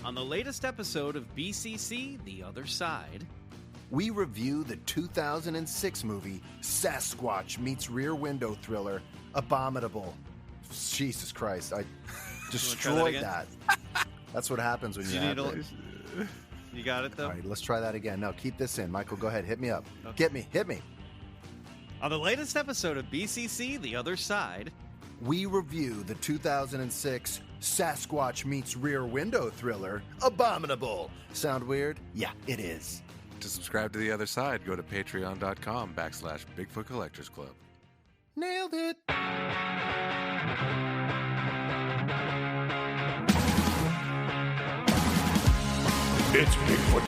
On the latest episode of BCC The Other Side, we review the 2006 movie Sasquatch Meets Rear Window thriller Abominable. Jesus Christ, I destroyed that. That's what happens when you have it. You got it, though? All right, let's try that again. No, keep this in. Michael, go ahead. Hit me up. Okay. Hit me. On the latest episode of BCC The Other Side, we review the 2006 Sasquatch Meets Rear Window thriller Abominable. Sound weird? Yeah, it is. To subscribe to The Other Side, go to patreon.com/BigfootCollectorsClub. Nailed it. It's Bigfoot.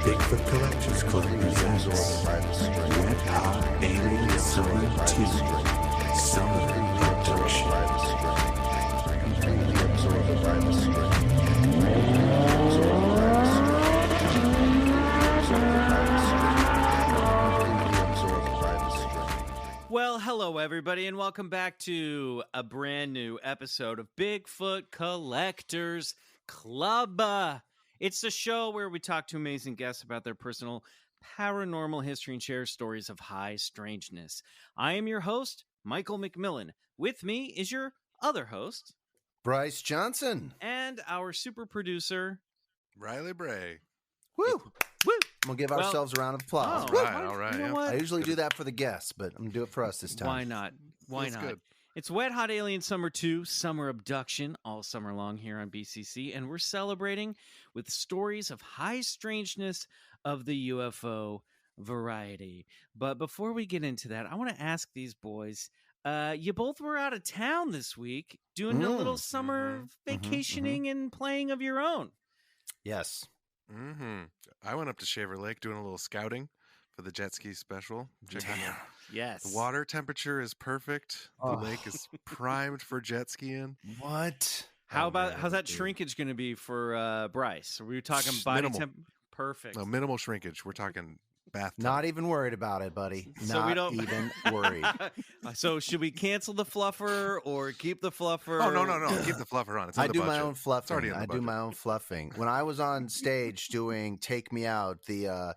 Bigfoot Collectors Club presents Red Hot Alien Summer 2 Summer Abduction. Well, hello everybody, and welcome back to a brand new episode of Bigfoot Collectors Club. It's the show where we talk to amazing guests about their personal paranormal history and share stories of high strangeness. I am your host, Michael McMillan. With me is your other host, Bryce Johnson. And our super producer, Riley Bray. Woo! Woo! We'll give ourselves a round of applause. All right. You know what? I usually do that for the guests, but I'm going to do it for us this time. Why not? Why That's not? good. It's Wet Hot Alien Summer 2, Summer Abduction, all summer long here on BCC, and we're celebrating with stories of high strangeness of the UFO variety. But before we get into that, I want to ask these boys, you both were out of town this week doing a little summer vacationing and playing of your own. Yes. I went up to Shaver Lake doing a little scouting for the jet ski special. Yes. The water temperature is perfect. The lake is primed for jet skiing. What? How's that shrinkage going to be for Bryce? Are we talking body temp? Perfect. No, minimal shrinkage. We're talking bath. Not even worried about it, buddy. So we don't even worried. So should we cancel the fluffer or keep the fluffer? Oh, no. Keep the fluffer on. It's in the budget. My own fluffing. It's already in the budget. I do my own fluffing. When I was on stage doing Take Me Out, the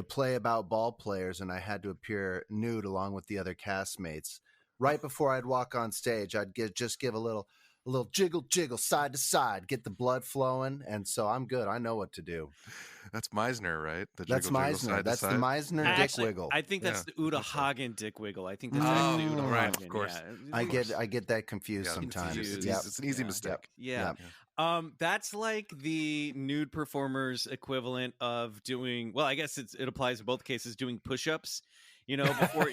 play about ball players, and I had to appear nude along with the other castmates, right before I'd walk on stage, I'd just give a little jiggle side to side, get the blood flowing, and so I'm good. I know what to do. That's Meisner, right? That's Meisner. That's the Meisner dick wiggle. I think that's the Uta Hagen dick wiggle. I think that's actually Uta Hagen. Of course. Yeah. I get that confused sometimes. It's an easy mistake. Yeah. That's like the nude performer's equivalent of doing. Well, I guess it applies in both cases. Doing push-ups. Before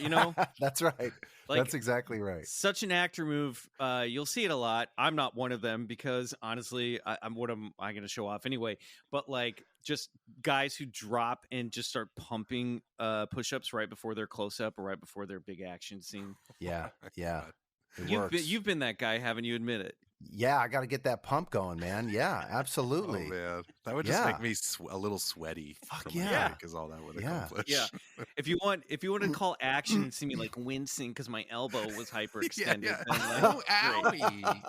That's right. That's exactly right. Such an actor move. You'll see it a lot. I'm not one of them because honestly, I'm going to show off anyway. But like just guys who drop and just start pumping push-ups right before their close-up or right before their big action scene. Yeah. You've been that guy, haven't you? Admit it. Yeah, I got to get that pump going, man. Yeah, absolutely. Oh, man. That would just make me a little sweaty. Fuck yeah. Because all that would accomplish. Yeah. If you want to call action and see me like wincing because my elbow was hyperextended. Owie.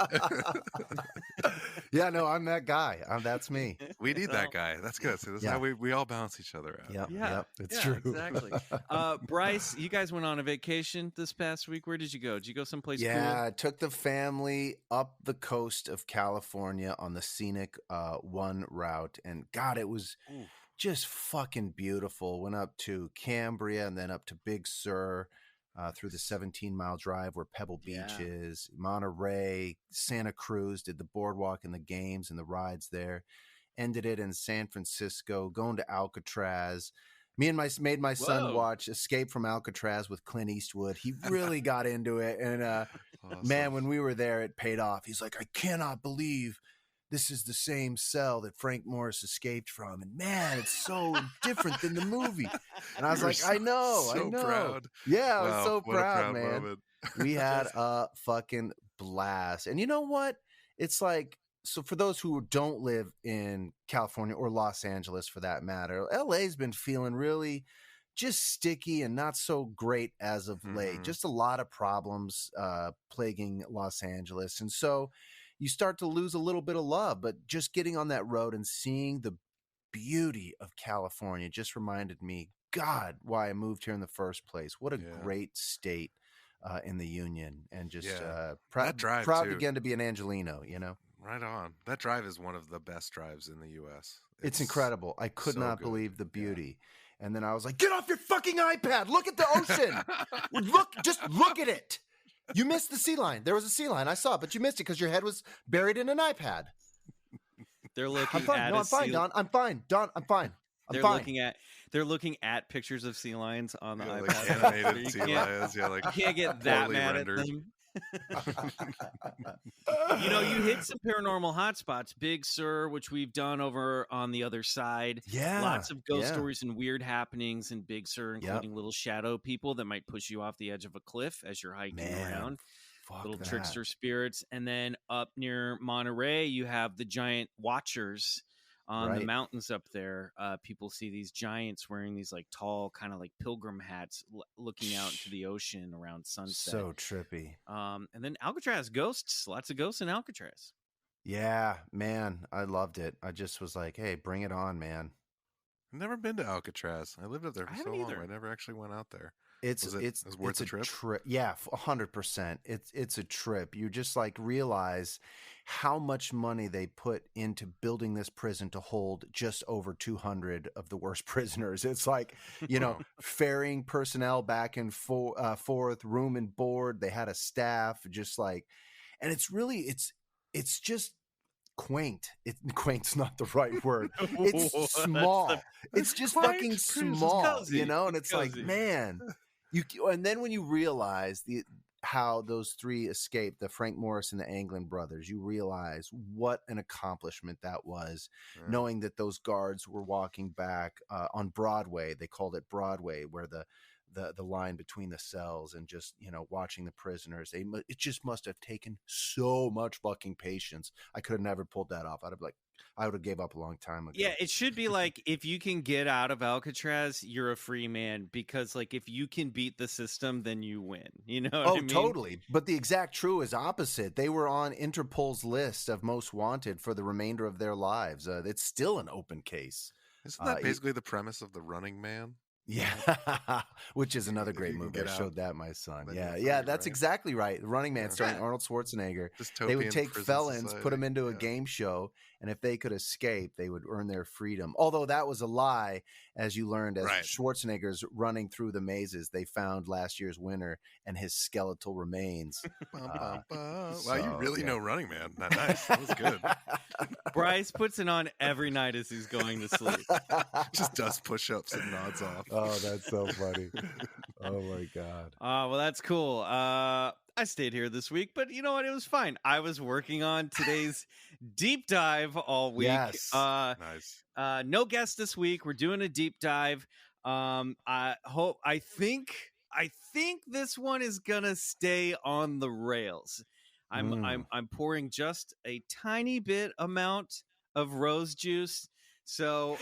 Yeah, no, I'm that guy. That's me. We need that guy. That's good. So this is how we all balance each other out. Yep, it's true. Exactly. Bryce, you guys went on a vacation this past week. Where did you go? Did you go someplace cool? Yeah, I took the family up the coast of California on the scenic one route, and God, it was just fucking beautiful. Went up to Cambria and then up to Big Sur through the 17-mile drive where Pebble Beach is, Monterey, Santa Cruz, did the boardwalk and the games and the rides there. Ended it in San Francisco, going to Alcatraz. Made my son watch Escape from Alcatraz with Clint Eastwood. He really got into it. And awesome. Man, when we were there, it paid off. He's like, I cannot believe this is the same cell that Frank Morris escaped from. And man, it's so different than the movie. And I was like, I know. Proud. Yeah, I was so proud, man. Moment. We had a fucking blast. And you know what? It's like, so for those who don't live in California or Los Angeles for that matter, LA's been feeling really just sticky and not so great as of late. Just a lot of problems plaguing Los Angeles. And so you start to lose a little bit of love, but just getting on that road and seeing the beauty of California just reminded me, God, why I moved here in the first place. What a great state in the Union, and just proud again to be an Angelino, you know? Right on. That drive is one of the best drives in the U.S. It's incredible. I could not believe the beauty. Yeah. And then I was like, get off your fucking iPad. Look at the ocean. Just look at it. You missed the sea line. There was a sea line. I saw it, but you missed it because your head was buried in an iPad. They're looking I'm fine. at No, I'm fine, Don. I'm fine. Don, I'm fine. They're looking at pictures of sea lions on the iPad. Like animated sea lions. Yeah, like you can't get that mad rendered. at them. You know, you hit some paranormal hotspots. Big Sur, which we've done over on the other side. Yeah. Lots of ghost stories and weird happenings in Big Sur, including little shadow people that might push you off the edge of a cliff as you're hiking around. Little trickster spirits. And then up near Monterey, you have the giant watchers on the mountains up there. People see these giants wearing these like tall kind of like pilgrim hats looking out into the ocean around sunset. So trippy. And then Alcatraz ghosts, lots of ghosts in Alcatraz. Yeah, man, I loved it. I just was like, hey, bring it on, man. I've never been to Alcatraz. I lived up there for so long. Either. I never actually went out there. It's worth a trip. Yeah, 100%. It's a trip. You just like realize how much money they put into building this prison to hold just over 200 of the worst prisoners. It's like, you know, ferrying personnel back and forth, room and board. They had a staff, just like, and it's really it's just quaint. Quaint's not the right word. It's small. It's just fucking small, cozy. You know. And it's Cozy. like, man. And then when you realize how those three escaped, the Frank Morris and the Anglin brothers, you realize what an accomplishment that was, knowing that those guards were walking back on Broadway. They called it Broadway, where the line between the cells, and just, you know, watching the prisoners. It just must have taken so much fucking patience. I could have never pulled that off. I would have gave up a long time ago. Yeah, it should be like, if you can get out of Alcatraz, you're a free man, because like if you can beat the system, then you win. You know what I mean? Totally. But the exact true is opposite. They were on Interpol's list of most wanted for the remainder of their lives. It's still an open case. Isn't that basically the premise of The Running Man? Yeah, which is another great movie. I showed that my son. Yeah, that's exactly right. The Running Man, starring Arnold Schwarzenegger. They would take felons, put them into a game show, and if they could escape, they would earn their freedom. Although that was a lie, as you learned, as Schwarzenegger's running through the mazes, they found last year's winner and his skeletal remains. Wow, you really know Running Man. Nice. That was good. Bryce puts it on every night as he's going to sleep. Just does push-ups and nods off. Oh, that's so funny. Oh my God. Well, that's cool. I stayed here this week, but you know what? It was fine. I was working on today's deep dive all week. Yes. Nice. No guest this week. We're doing a deep dive. I think this one is gonna stay on the rails. I'm pouring just a tiny bit amount of rose juice. So,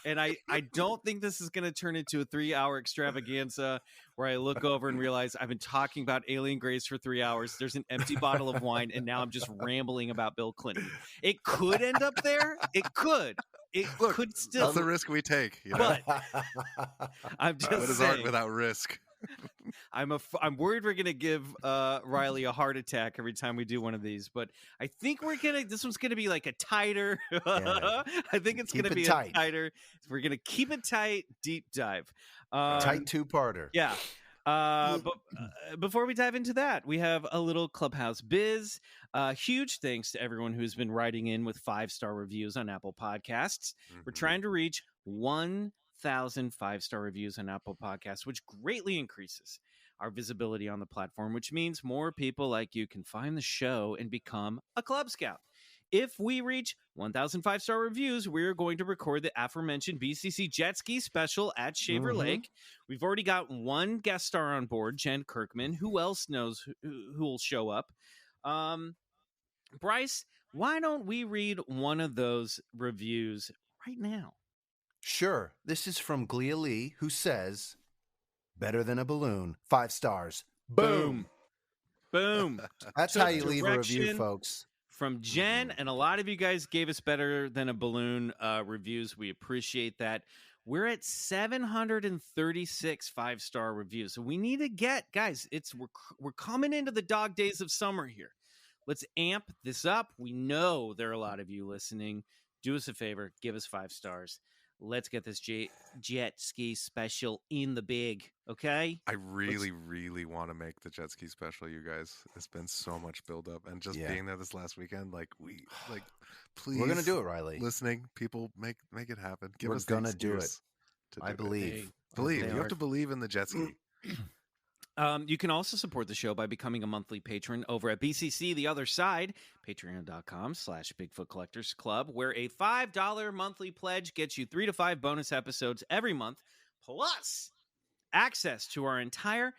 and I don't think this is going to turn into a 3-hour extravaganza where I look over and realize I've been talking about Alien Grace for 3 hours. There's an empty bottle of wine, and now I'm just rambling about Bill Clinton. It could end up there. It could. Could still. That's the risk we take. You know? But I'm just what is saying, art without risk? I'm worried we're gonna give Riley a heart attack every time we do one of these, but I think this one's gonna be like a tighter. I think it's gonna be a tighter. We're gonna keep it tight, deep dive, tight two-parter. Yeah. But before we dive into that, we have a little Clubhouse biz. Huge thanks to everyone who's been writing in with 5-star reviews on Apple Podcasts. We're trying to reach 1,000 5-star reviews on Apple Podcasts, which greatly increases our visibility on the platform, which means more people like you can find the show and become a Club Scout. If we reach 1,000 5-star reviews, we're going to record the aforementioned BCC Jet Ski special at Shaver Lake. We've already got one guest star on board, Jen Kirkman. Who else knows who will show up? Bryce, why don't we read one of those reviews right now? Sure. This is from Glia Lee, who says, better than a balloon. 5 stars. Boom. Boom. That's So how you leave a review, direction folks. From Jen, and a lot of you guys gave us better than a balloon reviews. We appreciate that. We're at 736 5-star reviews. So we need to get, guys, we're coming into the dog days of summer here. Let's amp this up. We know there are a lot of you listening. Do us a favor, give us 5 stars. Let's get this jet ski special in the big, okay? I really, really want to make the jet ski special, you guys. It's been so much build up, and just being there this last weekend, please. We're gonna do it, Riley. Listening, people, make it happen. We're gonna do it. I believe. Believe. You have to believe in the jet ski. You can also support the show by becoming a monthly patron over at BCC The Other Side, patreon.com/BigfootCollectorsClub, where a $5 monthly pledge gets you 3 to 5 bonus episodes every month, plus access to our entire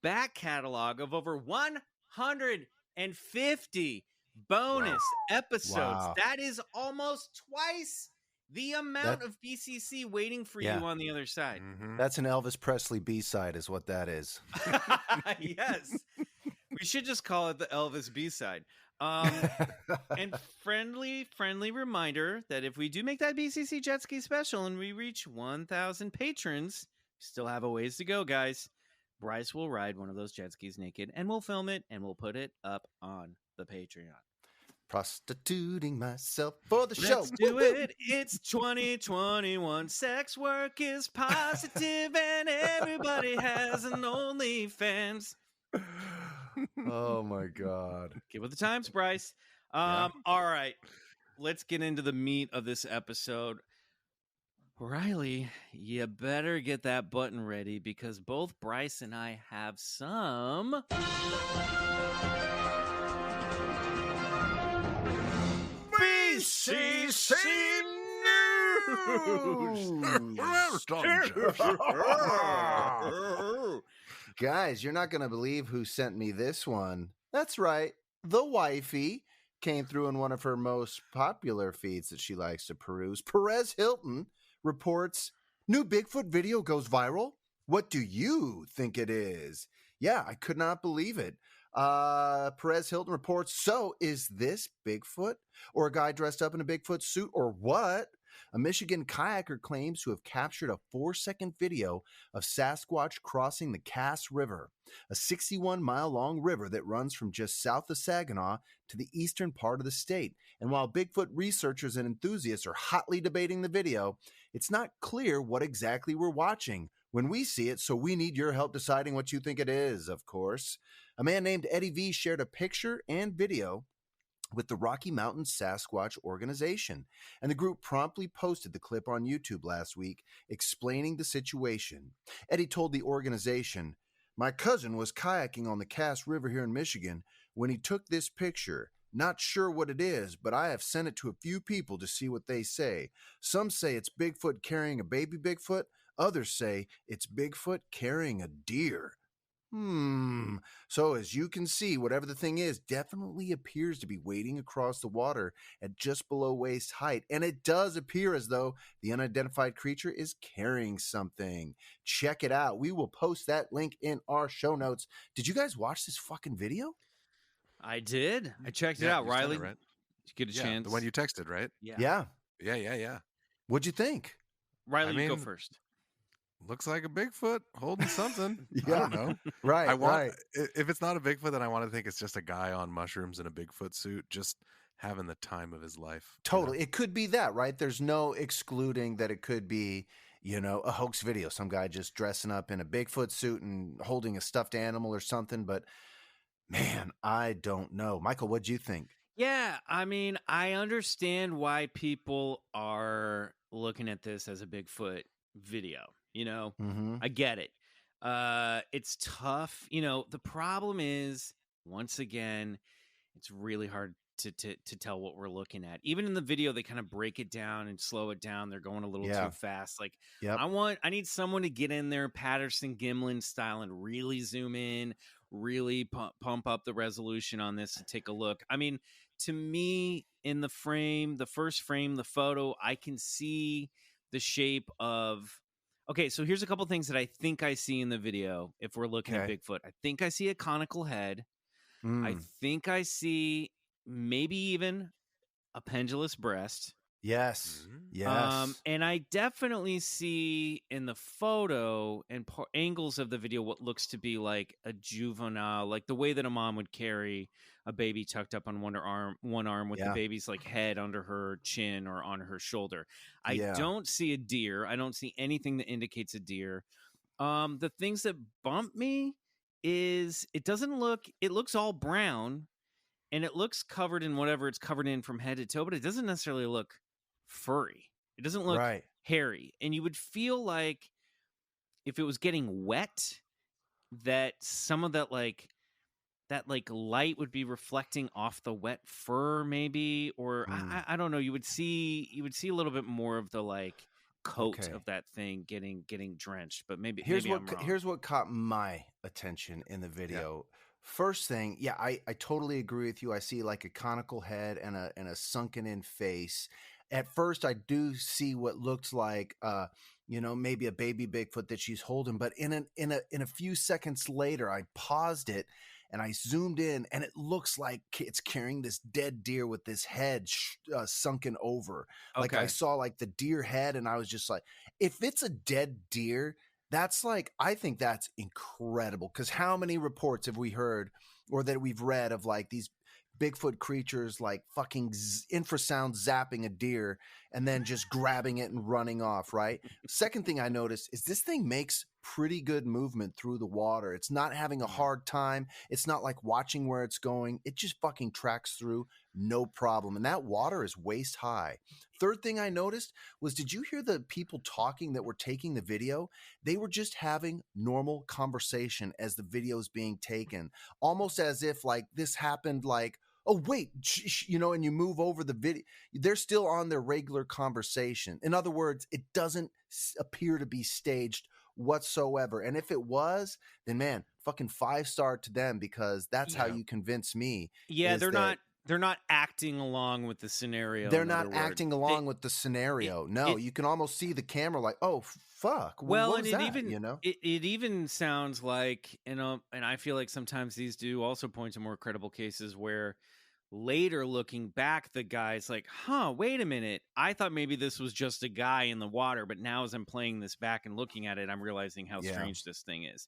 back catalog of over 150 bonus episodes. Wow. That is almost twice the amount of BCC waiting for you on the other side. Mm-hmm. That's an Elvis Presley B-side is what that is. Yes. We should just call it the Elvis B-side. And friendly reminder that if we do make that BCC Jet Ski special and we reach 1,000 patrons, we still have a ways to go, guys. Bryce will ride one of those jet skis naked, and we'll film it, and we'll put it up on the Patreon. Prostituting myself for the show. Let's do it. It's 2021. Sex work is positive, and everybody has an OnlyFans. Oh my God. Get with the times, Bryce. All right. Let's get into the meat of this episode. Riley, you better get that button ready because both Bryce and I have some BCC News. Guys, you're not going to believe who sent me this one. That's right. The wifey came through in one of her most popular feeds that she likes to peruse. Perez Hilton reports, new Bigfoot video goes viral. What do you think it is? Yeah, I could not believe it. Perez Hilton reports, so is this Bigfoot or a guy dressed up in a Bigfoot suit or what? A Michigan kayaker claims to have captured a 4-second video of Sasquatch crossing the Cass River, a 61-mile-long river that runs from just south of Saginaw to the eastern part of the state. And while Bigfoot researchers and enthusiasts are hotly debating the video, it's not clear what exactly we're watching when we see it, so we need your help deciding what you think it is, of course. A man named Eddie V shared a picture and video with the Rocky Mountain Sasquatch Organization, and the group promptly posted the clip on YouTube last week explaining the situation. Eddie told the organization, my cousin was kayaking on the Cass River here in Michigan when he took this picture. Not sure what it is, but I have sent it to a few people to see what they say. Some say it's Bigfoot carrying a baby Bigfoot. Others say it's Bigfoot carrying a deer. So as you can see, whatever the thing is definitely appears to be wading across the water at just below waist height. And it does appear as though the unidentified creature is carrying something. Check it out. We will post that link in our show notes. Did you guys watch this fucking video? I did. I checked it out. Riley, right? did you get a chance? The one you texted, right? Yeah. What'd you think? Riley, you go first. Looks like a Bigfoot holding something. Yeah. I don't know. Right. If it's not a Bigfoot, then I want to think it's just a guy on mushrooms in a Bigfoot suit, just having the time of his life. Totally. You know? It could be that, right? There's no excluding that it could be, a hoax video. Some guy just dressing up in a Bigfoot suit and holding a stuffed animal or something. But man, I don't know. Michael, what'd you think? Yeah, I mean, I understand why people are looking at this as a Bigfoot video. I get it. It's tough. The problem is, once again, it's really hard to tell what we're looking at. Even in the video, they kind of break it down and slow it down. They're going a little too fast. Like, I need someone to get in there Patterson Gimlin style and really zoom in, really pump up the resolution on this and take a look. I mean, to me, in the frame, the first frame, the photo, I can see the shape of. Okay, so here's a couple things that I think I see in the video. If we're looking at Bigfoot, I think I see a conical head. I think I see maybe even a pendulous breast. Yes. Yes. And I definitely see in the photo and angles of the video what looks to be like a juvenile, like the way that a mom would carry a baby tucked up on one arm with the baby's like head under her chin or on her shoulder. I don't see a deer. I don't see anything that indicates a deer. The things that bump me is it looks all brown and it looks covered in whatever it's covered in from head to toe, but it doesn't necessarily look furry. It doesn't look hairy. And you would feel like if it was getting wet, that some of that light would be reflecting off the wet fur, maybe, or I don't know. You would see a little bit more of the like coat of that thing getting drenched. But maybe I'm wrong. Here's what caught my attention in the video. Yeah. First thing, I totally agree with you. I see like a conical head and a sunken in face. At first, I do see what looks like, maybe a baby Bigfoot that she's holding. But in a few seconds later, I paused it and I zoomed in, and it looks like it's carrying this dead deer with this head sunken over. Like I saw like the deer head, and I was just like, if it's a dead deer, that's like, I think that's incredible. Because how many reports have we heard or that we've read of like these Bigfoot creatures like fucking infrasound zapping a deer and then just grabbing it and running off, right? Second thing I noticed is this thing makes pretty good movement through the water. It's not having a hard time. It's not like watching where it's going. It just fucking tracks through, no problem. And that water is waist high. Third thing I noticed was, did you hear the people talking that were taking the video? They were just having normal conversation as the video is being taken, almost as if like this happened like, oh, wait, and you move over the video. They're still on their regular conversation. In other words, it doesn't appear to be staged whatsoever. And if it was, then man, fucking 5-star to them, because that's how you convince me. Yeah, they're not acting along with the scenario. They're not acting along with the scenario. You can almost see the camera like, oh, fuck. Well, what was and that, it even sounds like, and I feel like sometimes these do also point to more credible cases where later looking back, the guy's like, wait a minute. I thought maybe this was just a guy in the water, but now as I'm playing this back and looking at it, I'm realizing how strange this thing is.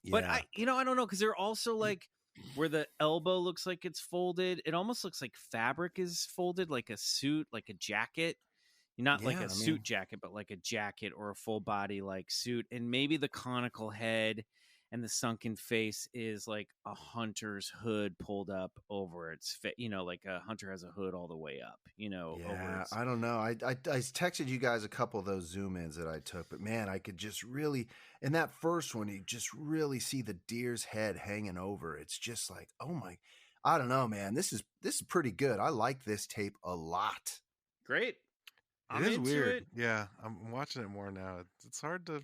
Yeah. But I don't know, because they're also like where the elbow looks like it's folded. It almost looks like fabric is folded, like a suit, like a jacket. Not like a suit jacket, but like a jacket or a full body like suit. And maybe the conical head and the sunken face is like a hunter's hood pulled up over its face. Like a hunter has a hood all the way up, over its... I don't know. I texted you guys a couple of those zoom ins that I took, but man, I could just really, in that first one, you just really see the deer's head hanging over. It's just like, oh my, I don't know, man. This is pretty good. I like this tape a lot. Great. It is weird. Yeah, I'm watching it more now. It's hard to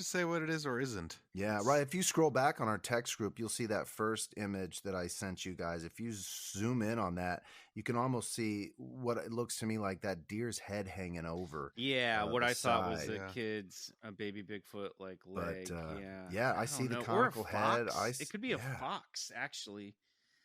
say what it is or isn't. Yeah, right. If you scroll back on our text group, you'll see that first image that I sent you guys. If you zoom in on that, you can almost see what it looks to me like that deer's head hanging over. Yeah, what I thought was a baby Bigfoot like leg. But, I see the conical head. It could be a fox, actually.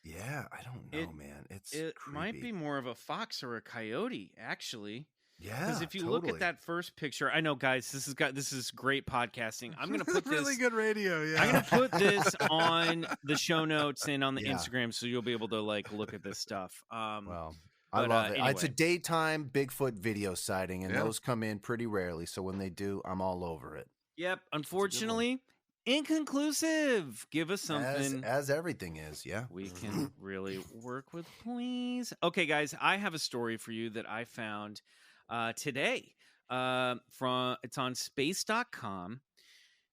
Yeah, I don't know, man. It creepy. Might be more of a fox or a coyote, actually. Yeah, because if you look at that first picture, I know, guys, this is great podcasting. I'm going to put really good radio. Yeah, I'm going to put this on the show notes and on the Instagram, so you'll be able to like look at this stuff. I love it. Anyway. It's a daytime Bigfoot video sighting, and those come in pretty rarely. So when they do, I'm all over it. Yep. Unfortunately, inconclusive. Give us something. As everything is, we can really work with, please. Okay, guys, I have a story for you that I found today. It's on space.com,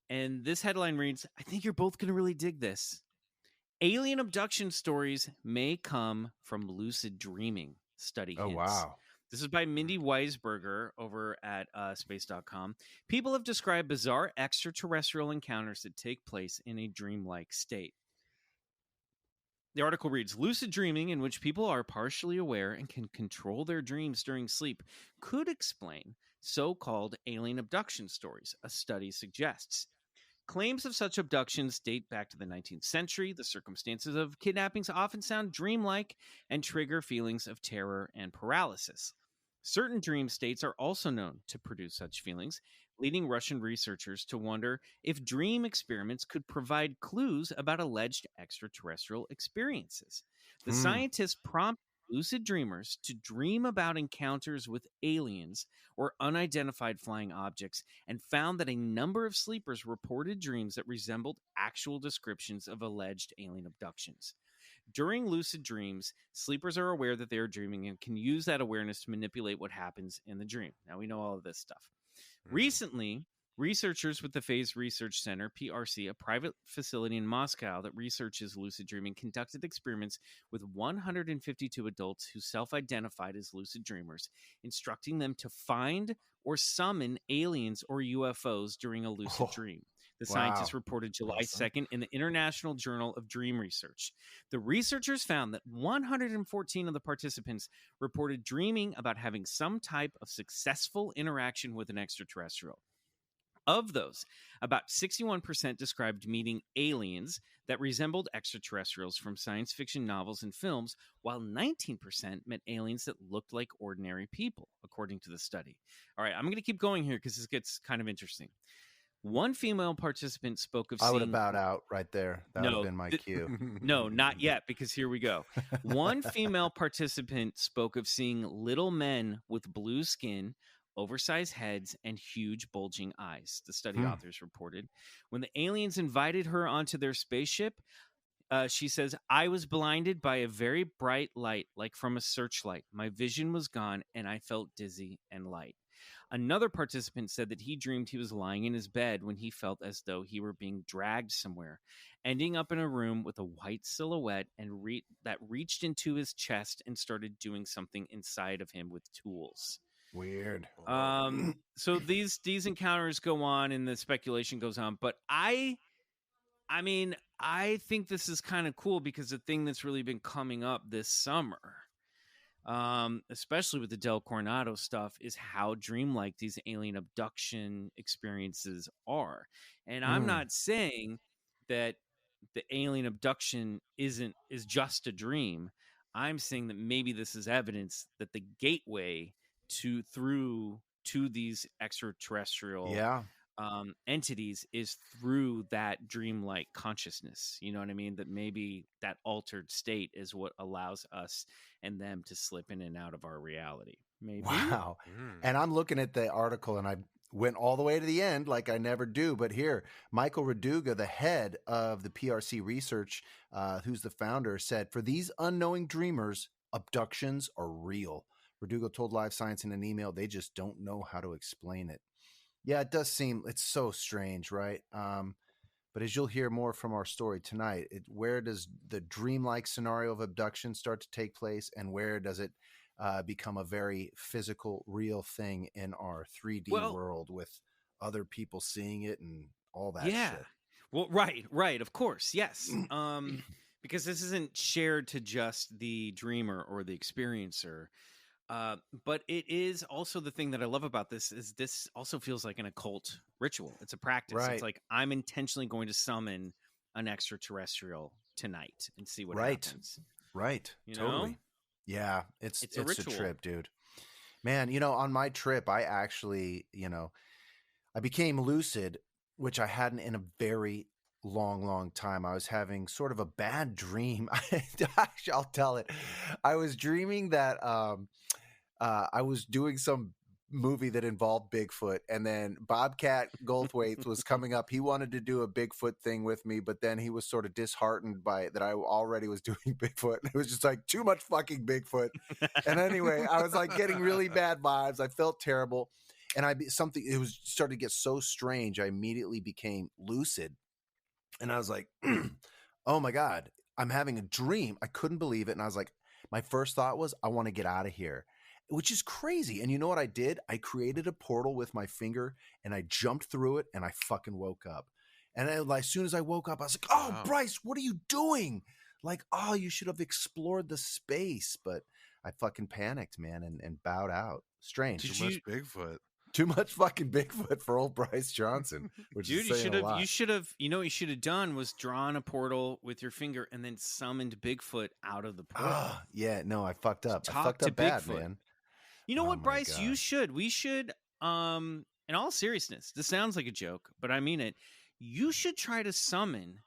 and this headline reads, I think you're both going to really dig this. Alien abduction stories may come from lucid dreaming, study hints. Oh, wow. This is by Mindy Weisberger over at space.com. People have described bizarre extraterrestrial encounters that take place in a dreamlike state. The article reads, lucid dreaming, in which people are partially aware and can control their dreams during sleep, could explain so-called alien abduction stories, a study suggests. Claims of such abductions date back to the 19th century. The circumstances of kidnappings often sound dreamlike and trigger feelings of terror and paralysis. Certain dream states are also known to produce such feelings, leading Russian researchers to wonder if dream experiments could provide clues about alleged extraterrestrial experiences. The scientists prompt lucid dreamers to dream about encounters with aliens or unidentified flying objects and found that a number of sleepers reported dreams that resembled actual descriptions of alleged alien abductions. During lucid dreams, sleepers are aware that they are dreaming and can use that awareness to manipulate what happens in the dream. Now, we know all of this stuff. Recently, researchers with the Phase Research Center, PRC, a private facility in Moscow that researches lucid dreaming, conducted experiments with 152 adults who self-identified as lucid dreamers, instructing them to find or summon aliens or UFOs during a lucid dream. The scientists reported July 2nd in the International Journal of Dream Research. The researchers found that 114 of the participants reported dreaming about having some type of successful interaction with an extraterrestrial. Of those, about 61% described meeting aliens that resembled extraterrestrials from science fiction novels and films, while 19% met aliens that looked like ordinary people, according to the study. All right, I'm going to keep going here because this gets kind of interesting. One female participant spoke of seeing... I would have bowed out right there. That would have been my cue. No, not yet, because here we go. One female participant spoke of seeing little men with blue skin, oversized heads, and huge bulging eyes, the study authors reported. When the aliens invited her onto their spaceship, she says, I was blinded by a very bright light, like from a searchlight. My vision was gone, and I felt dizzy and light. Another participant said that he dreamed he was lying in his bed when he felt as though he were being dragged somewhere, ending up in a room with a white silhouette and that reached into his chest and started doing something inside of him with tools. Weird. So these encounters go on and the speculation goes on, but I mean, I think this is kind of cool because the thing that's really been coming up this summer, especially with the Del Coronado stuff, is how dreamlike these alien abduction experiences are. And I'm not saying that the alien abduction is just a dream. I'm saying that maybe this is evidence that the gateway to these extraterrestrial entities is through that dreamlike consciousness. You know what I mean? That maybe that altered state is what allows us and them to slip in and out of our reality. Maybe. Wow. And I'm looking at the article and I went all the way to the end like I never do. But here, Michael Raduga, the head of the PRC research, who's the founder, said, for these unknowing dreamers, abductions are real. Raduga told Live Science in an email, they just don't know how to explain it. Yeah, it does seem, it's so strange, right? But as you'll hear more from our story tonight, where does the dreamlike scenario of abduction start to take place, and where does it become a very physical, real thing in our 3D world with other people seeing it and all that shit? Well, right, of course, yes. Because this isn't shared to just the dreamer or the experiencer. But it is also the thing that I love about this is this also feels like an occult ritual. It's a practice. Right. It's like I'm intentionally going to summon an extraterrestrial tonight and see what happens. Right. You totally. know? Yeah. It's a trip, dude. Man, on my trip, I actually, I became lucid, which I hadn't in a very long time. I was having sort of a bad dream. Actually, I'll tell it. I was dreaming that I was doing some movie that involved Bigfoot, and then Bobcat Goldthwait was coming up. He wanted to do a Bigfoot thing with me, but then he was sort of disheartened by it that I already was doing Bigfoot. It was just like too much fucking Bigfoot. And anyway, I was like getting really bad vibes. I felt terrible, and it was started to get so strange. I immediately became lucid. And I was like, oh my God, I'm having a dream. I couldn't believe it. And I was like, my first thought was, I want to get out of here, which is crazy. And you know what I did? I created a portal with my finger and I jumped through it and I fucking woke up. And as soon as I woke up, I was like, oh, wow. Bryce, what are you doing? Like, oh, you should have explored the space. But I fucking panicked, man, and bowed out. Strange. Too much Bigfoot. Too much fucking Bigfoot for old Bryce Johnson. Which Dude, is saying a lot. you should have, what you should have done was drawn a portal with your finger and then summoned Bigfoot out of the portal. Yeah, no, I fucked up. I Talk fucked to up bad, Bigfoot. man. You know Oh what, my Bryce? God. We should, in all seriousness, this sounds like a joke, but I mean it. You should try to summon,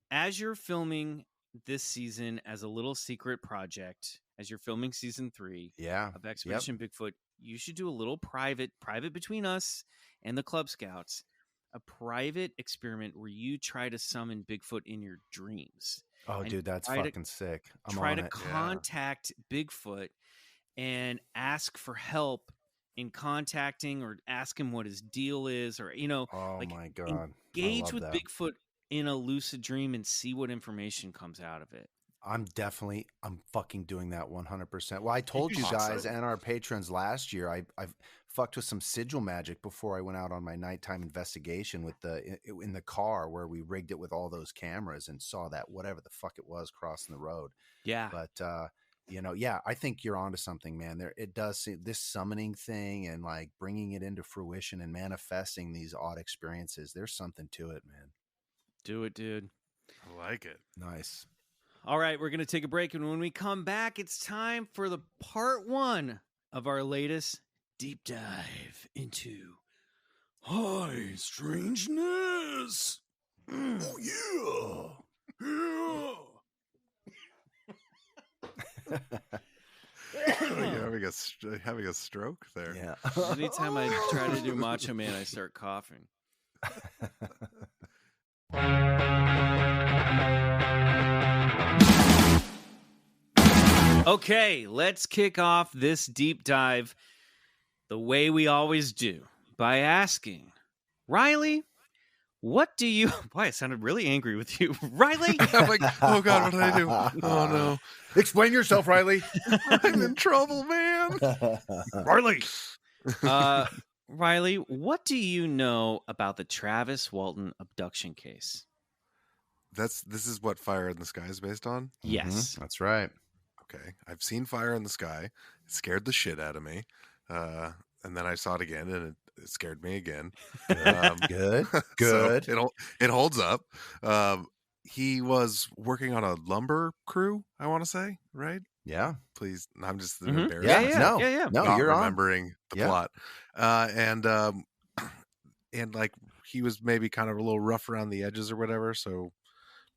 as you're filming this season as a little secret project, as you're filming season 3 of Expedition Bigfoot, you should do a little private between us and the Club Scouts, a private experiment where you try to summon Bigfoot in your dreams. Oh, dude, that's fucking sick. Try to contact Bigfoot and ask for help in contacting, or ask him what his deal is, or Oh my God, engage with Bigfoot in a lucid dream and see what information comes out of it. I'm fucking doing that 100%. Well, I told you guys and our patrons last year, I've fucked with some sigil magic before I went out on my nighttime investigation with in the car, where we rigged it with all those cameras and saw that whatever the fuck it was crossing the road. Yeah. But, I think you're onto something, man. It does seem, this summoning thing and like bringing it into fruition and manifesting these odd experiences. There's something to it, man. Do it, dude. I like it. Nice. All right, we're going to take a break, and when we come back, it's time for the part 1 of our latest deep dive into high strangeness. Oh, You're having a stroke there. Yeah. Anytime I try to do Macho Man, I start coughing. Okay, let's kick off this deep dive the way we always do, by asking, Riley, what do you... Boy, I sounded really angry with you. Riley? I'm like, oh God, what did I do? Oh no. Explain yourself, Riley. I'm in trouble, man. Riley. Riley, what do you know about the Travis Walton abduction case? This is what Fire in the Sky is based on? Yes. That's right. Okay. I've seen Fire in the Sky. It scared the shit out of me. And then I saw it again, and it scared me again. Good. So it holds up. He was working on a lumber crew, I want to say, right? Yeah. Please. I'm just Mm-hmm. embarrassed. Yeah. No, Not you're remembering the plot. And like he was maybe kind of a little rough around the edges or whatever, so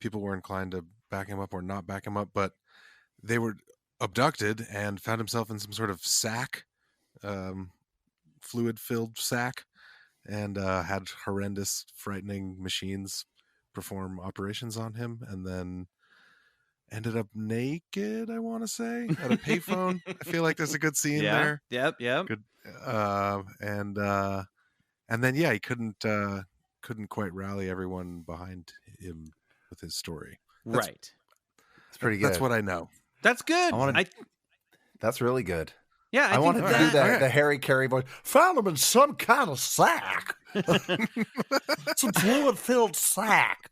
people were inclined to back him up or not back him up, but they were abducted and found himself in some sort of sack, fluid-filled sack, and had horrendous, frightening machines perform operations on him, and then ended up naked, I want to say, at a payphone. I feel like there's a good scene there. Yep. Good. And then he couldn't quite rally everyone behind him with his story. Right. It's pretty good. That's what I know. That's good. That's really good. Yeah, I want to do that. The Harry Carey voice. Found him in some kind of sack. Some fluid-filled sack.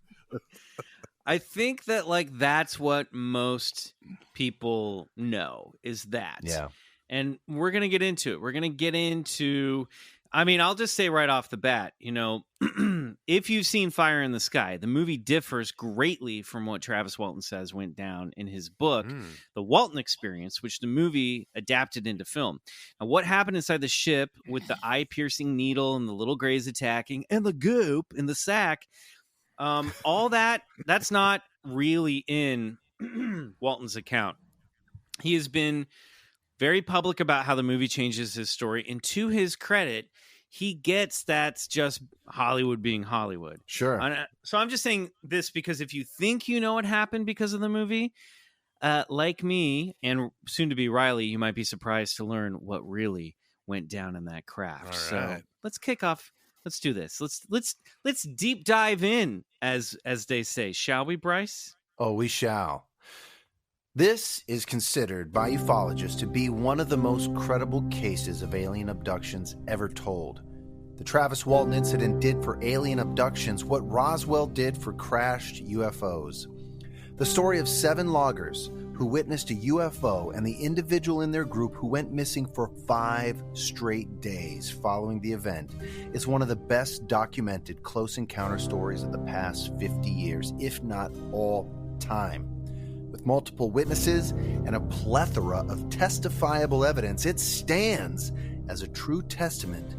I think that that's what most people know, is that. Yeah. And we're going to get into it. We're going to get into, I'll just say right off the bat, if you've seen Fire in the Sky, the movie differs greatly from what Travis Walton says went down in his book, The Walton Experience, which the movie adapted into film. Now, what happened inside the ship with the eye-piercing needle and the little grays attacking and the goop in the sack, all that's not really in Walton's account. He has been very public about how the movie changes his story, and to his credit, he gets that's just Hollywood being Hollywood. Sure. So I'm just saying this because if you think you know what happened because of the movie, like me and soon to be Riley, you might be surprised to learn what really went down in that craft. So let's kick off. Let's do this. Let's deep dive in, as they say. Shall we, Bryce? Oh, we shall. This is considered by ufologists to be one of the most credible cases of alien abductions ever told. The Travis Walton incident did for alien abductions what Roswell did for crashed UFOs. The story of 7 loggers who witnessed a UFO and the individual in their group who went missing for 5 straight days following the event is one of the best documented close encounter stories of the past 50 years, if not all time. With multiple witnesses and a plethora of testifiable evidence, it stands as a true testament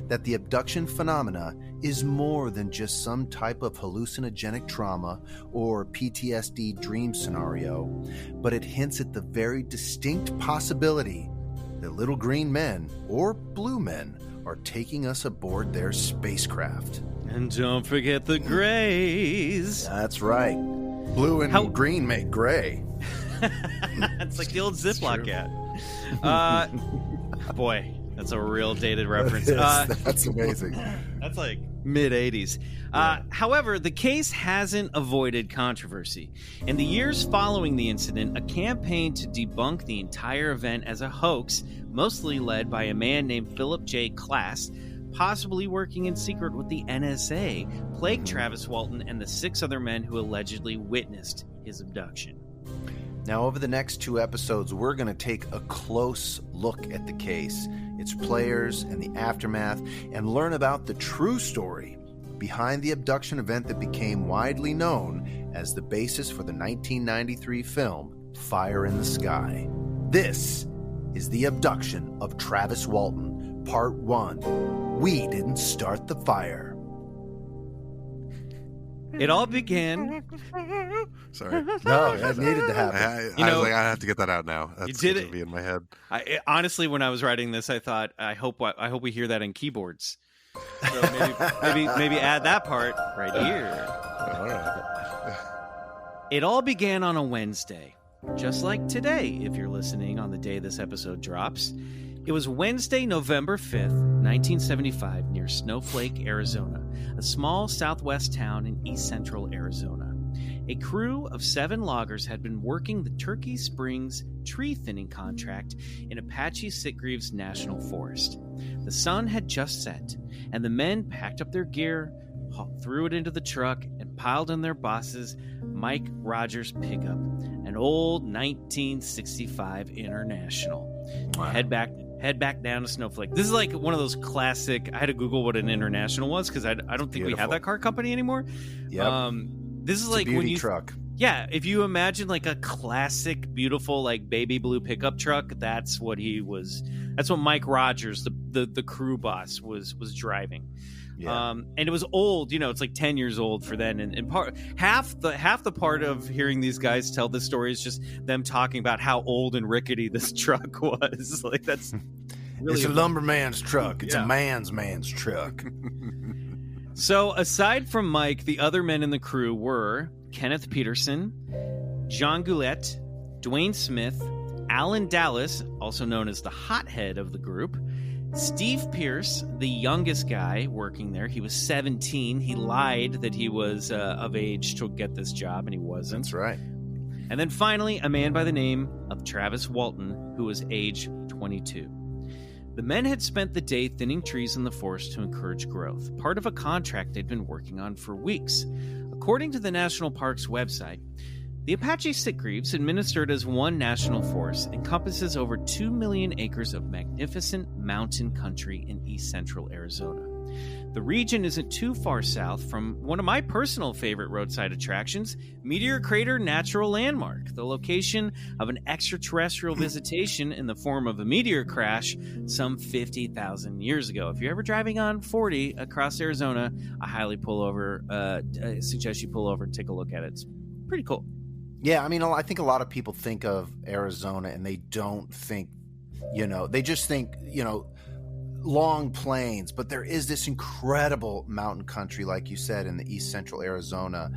that the abduction phenomena is more than just some type of hallucinogenic trauma or PTSD dream scenario, but it hints at the very distinct possibility that little green men or blue men are taking us aboard their spacecraft. And don't forget the grays. That's right. Blue and green make gray. It's like the old Ziploc ad. Boy, that's a real dated reference. That's amazing. That's like mid-'80s. However, the case hasn't avoided controversy. In the years following the incident, a campaign to debunk the entire event as a hoax, mostly led by a man named Philip J. Klass, possibly working in secret with the NSA, plagued Travis Walton and the 6 other men who allegedly witnessed his abduction. Now, over the next 2 episodes, we're going to take a close look at the case, its players, and the aftermath, and learn about the true story behind the abduction event that became widely known as the basis for the 1993 film Fire in the Sky. This is The Abduction of Travis Walton, Part 1. We didn't start the fire. It all began... Sorry. No, that needed to happen. I was like, I have to get that out now. That's you did going it. to be in my head. Honestly, when I was writing this, I thought, I hope we hear that in keyboards. So maybe add that part right here. All right. It all began on a Wednesday, just like today, if you're listening on the day this episode drops. It was Wednesday, November 5th, 1975, near Snowflake, Arizona, a small southwest town in east central Arizona. A crew of 7 loggers had been working the Turkey Springs tree thinning contract in Apache Sitgreaves National Forest. The sun had just set, and the men packed up their gear, threw it into the truck, and piled in their boss's Mike Rogers pickup, an old 1965 International. Wow. Head back down to Snowflake. This is like one of those classic. I had to Google what an International was because I don't think we have that car company anymore. Yep. This is it's like a beauty when you truck. Yeah, if you imagine like a classic, beautiful, like baby blue pickup truck, that's what he was. That's what Mike Rogers, the crew boss, was driving. Yeah. And it was old, it's like 10 years old for then. And half the part of hearing these guys tell this story is just them talking about how old and rickety this truck was. Like that's really it's a lumberman's truck. It's a man's truck. So aside from Mike, the other men in the crew were Kenneth Peterson, John Goulet, Dwayne Smith, Alan Dallas, also known as the hothead of the group, Steve Pierce, the youngest guy working there. He was 17. He lied that he was of age to get this job, and he wasn't. That's right. And then finally, a man by the name of Travis Walton, who was age 22. The men had spent the day thinning trees in the forest to encourage growth, part of a contract they'd been working on for weeks. According to the National Park's website, the Apache Sitgreaves, administered as one national forest, encompasses over 2 million acres of magnificent mountain country in east central Arizona. The region isn't too far south from one of my personal favorite roadside attractions, Meteor Crater Natural Landmark, the location of an extraterrestrial visitation in the form of a meteor crash some 50,000 years ago. If you're ever driving on 40 across Arizona, I suggest you pull over and take a look at it. It's pretty cool. Yeah, I mean, I think a lot of people think of Arizona and they don't think, they just think, long plains, but there is this incredible mountain country, like you said, in the east central Arizona.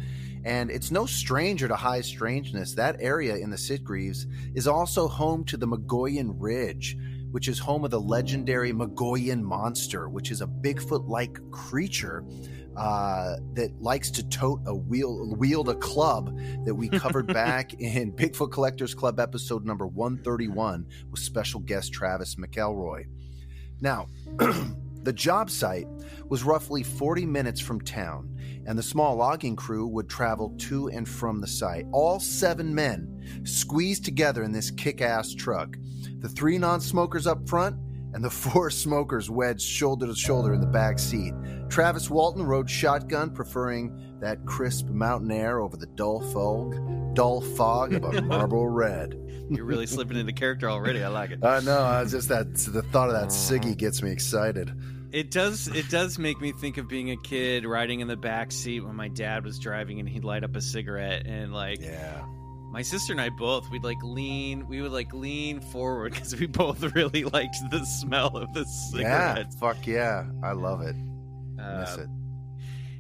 And it's no stranger to high strangeness. That area in the Sitgreaves is also home to the Mogollon Ridge, which is home of the legendary Mogollon Monster, which is a Bigfoot-like creature that likes to wield a club that we covered back in Bigfoot Collectors Club episode number 131 with special guest Travis McElroy. Now, the job site was roughly 40 minutes from town, and the small logging crew would travel to and from the site. All 7 men squeezed together in this kick-ass truck. The 3 non-smokers up front and the 4 smokers wedged shoulder to shoulder in the back seat. Travis Walton rode shotgun, preferring that crisp mountain air over the dull fog of a Marlboro Red. You're really slipping into character already. I like it. No, it's just that the thought of that ciggy gets me excited. It does make me think of being a kid riding in the back seat when my dad was driving and he'd light up a cigarette and my sister and I both we would lean forward because we both really liked the smell of the cigarette. Yeah, fuck yeah, I love it. Miss it.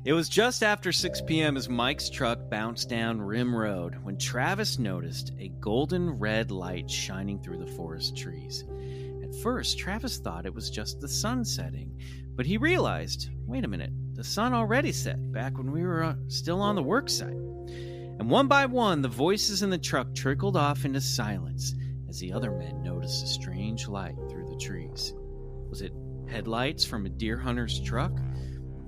It was just after 6 p.m. as Mike's truck bounced down Rim Road when Travis noticed a golden red light shining through the forest trees. At first, Travis thought it was just the sun setting, but he realized, wait a minute, the sun already set back when we were still on the work site. And one by one, the voices in the truck trickled off into silence as the other men noticed a strange light through the trees. Was it headlights from a deer hunter's truck?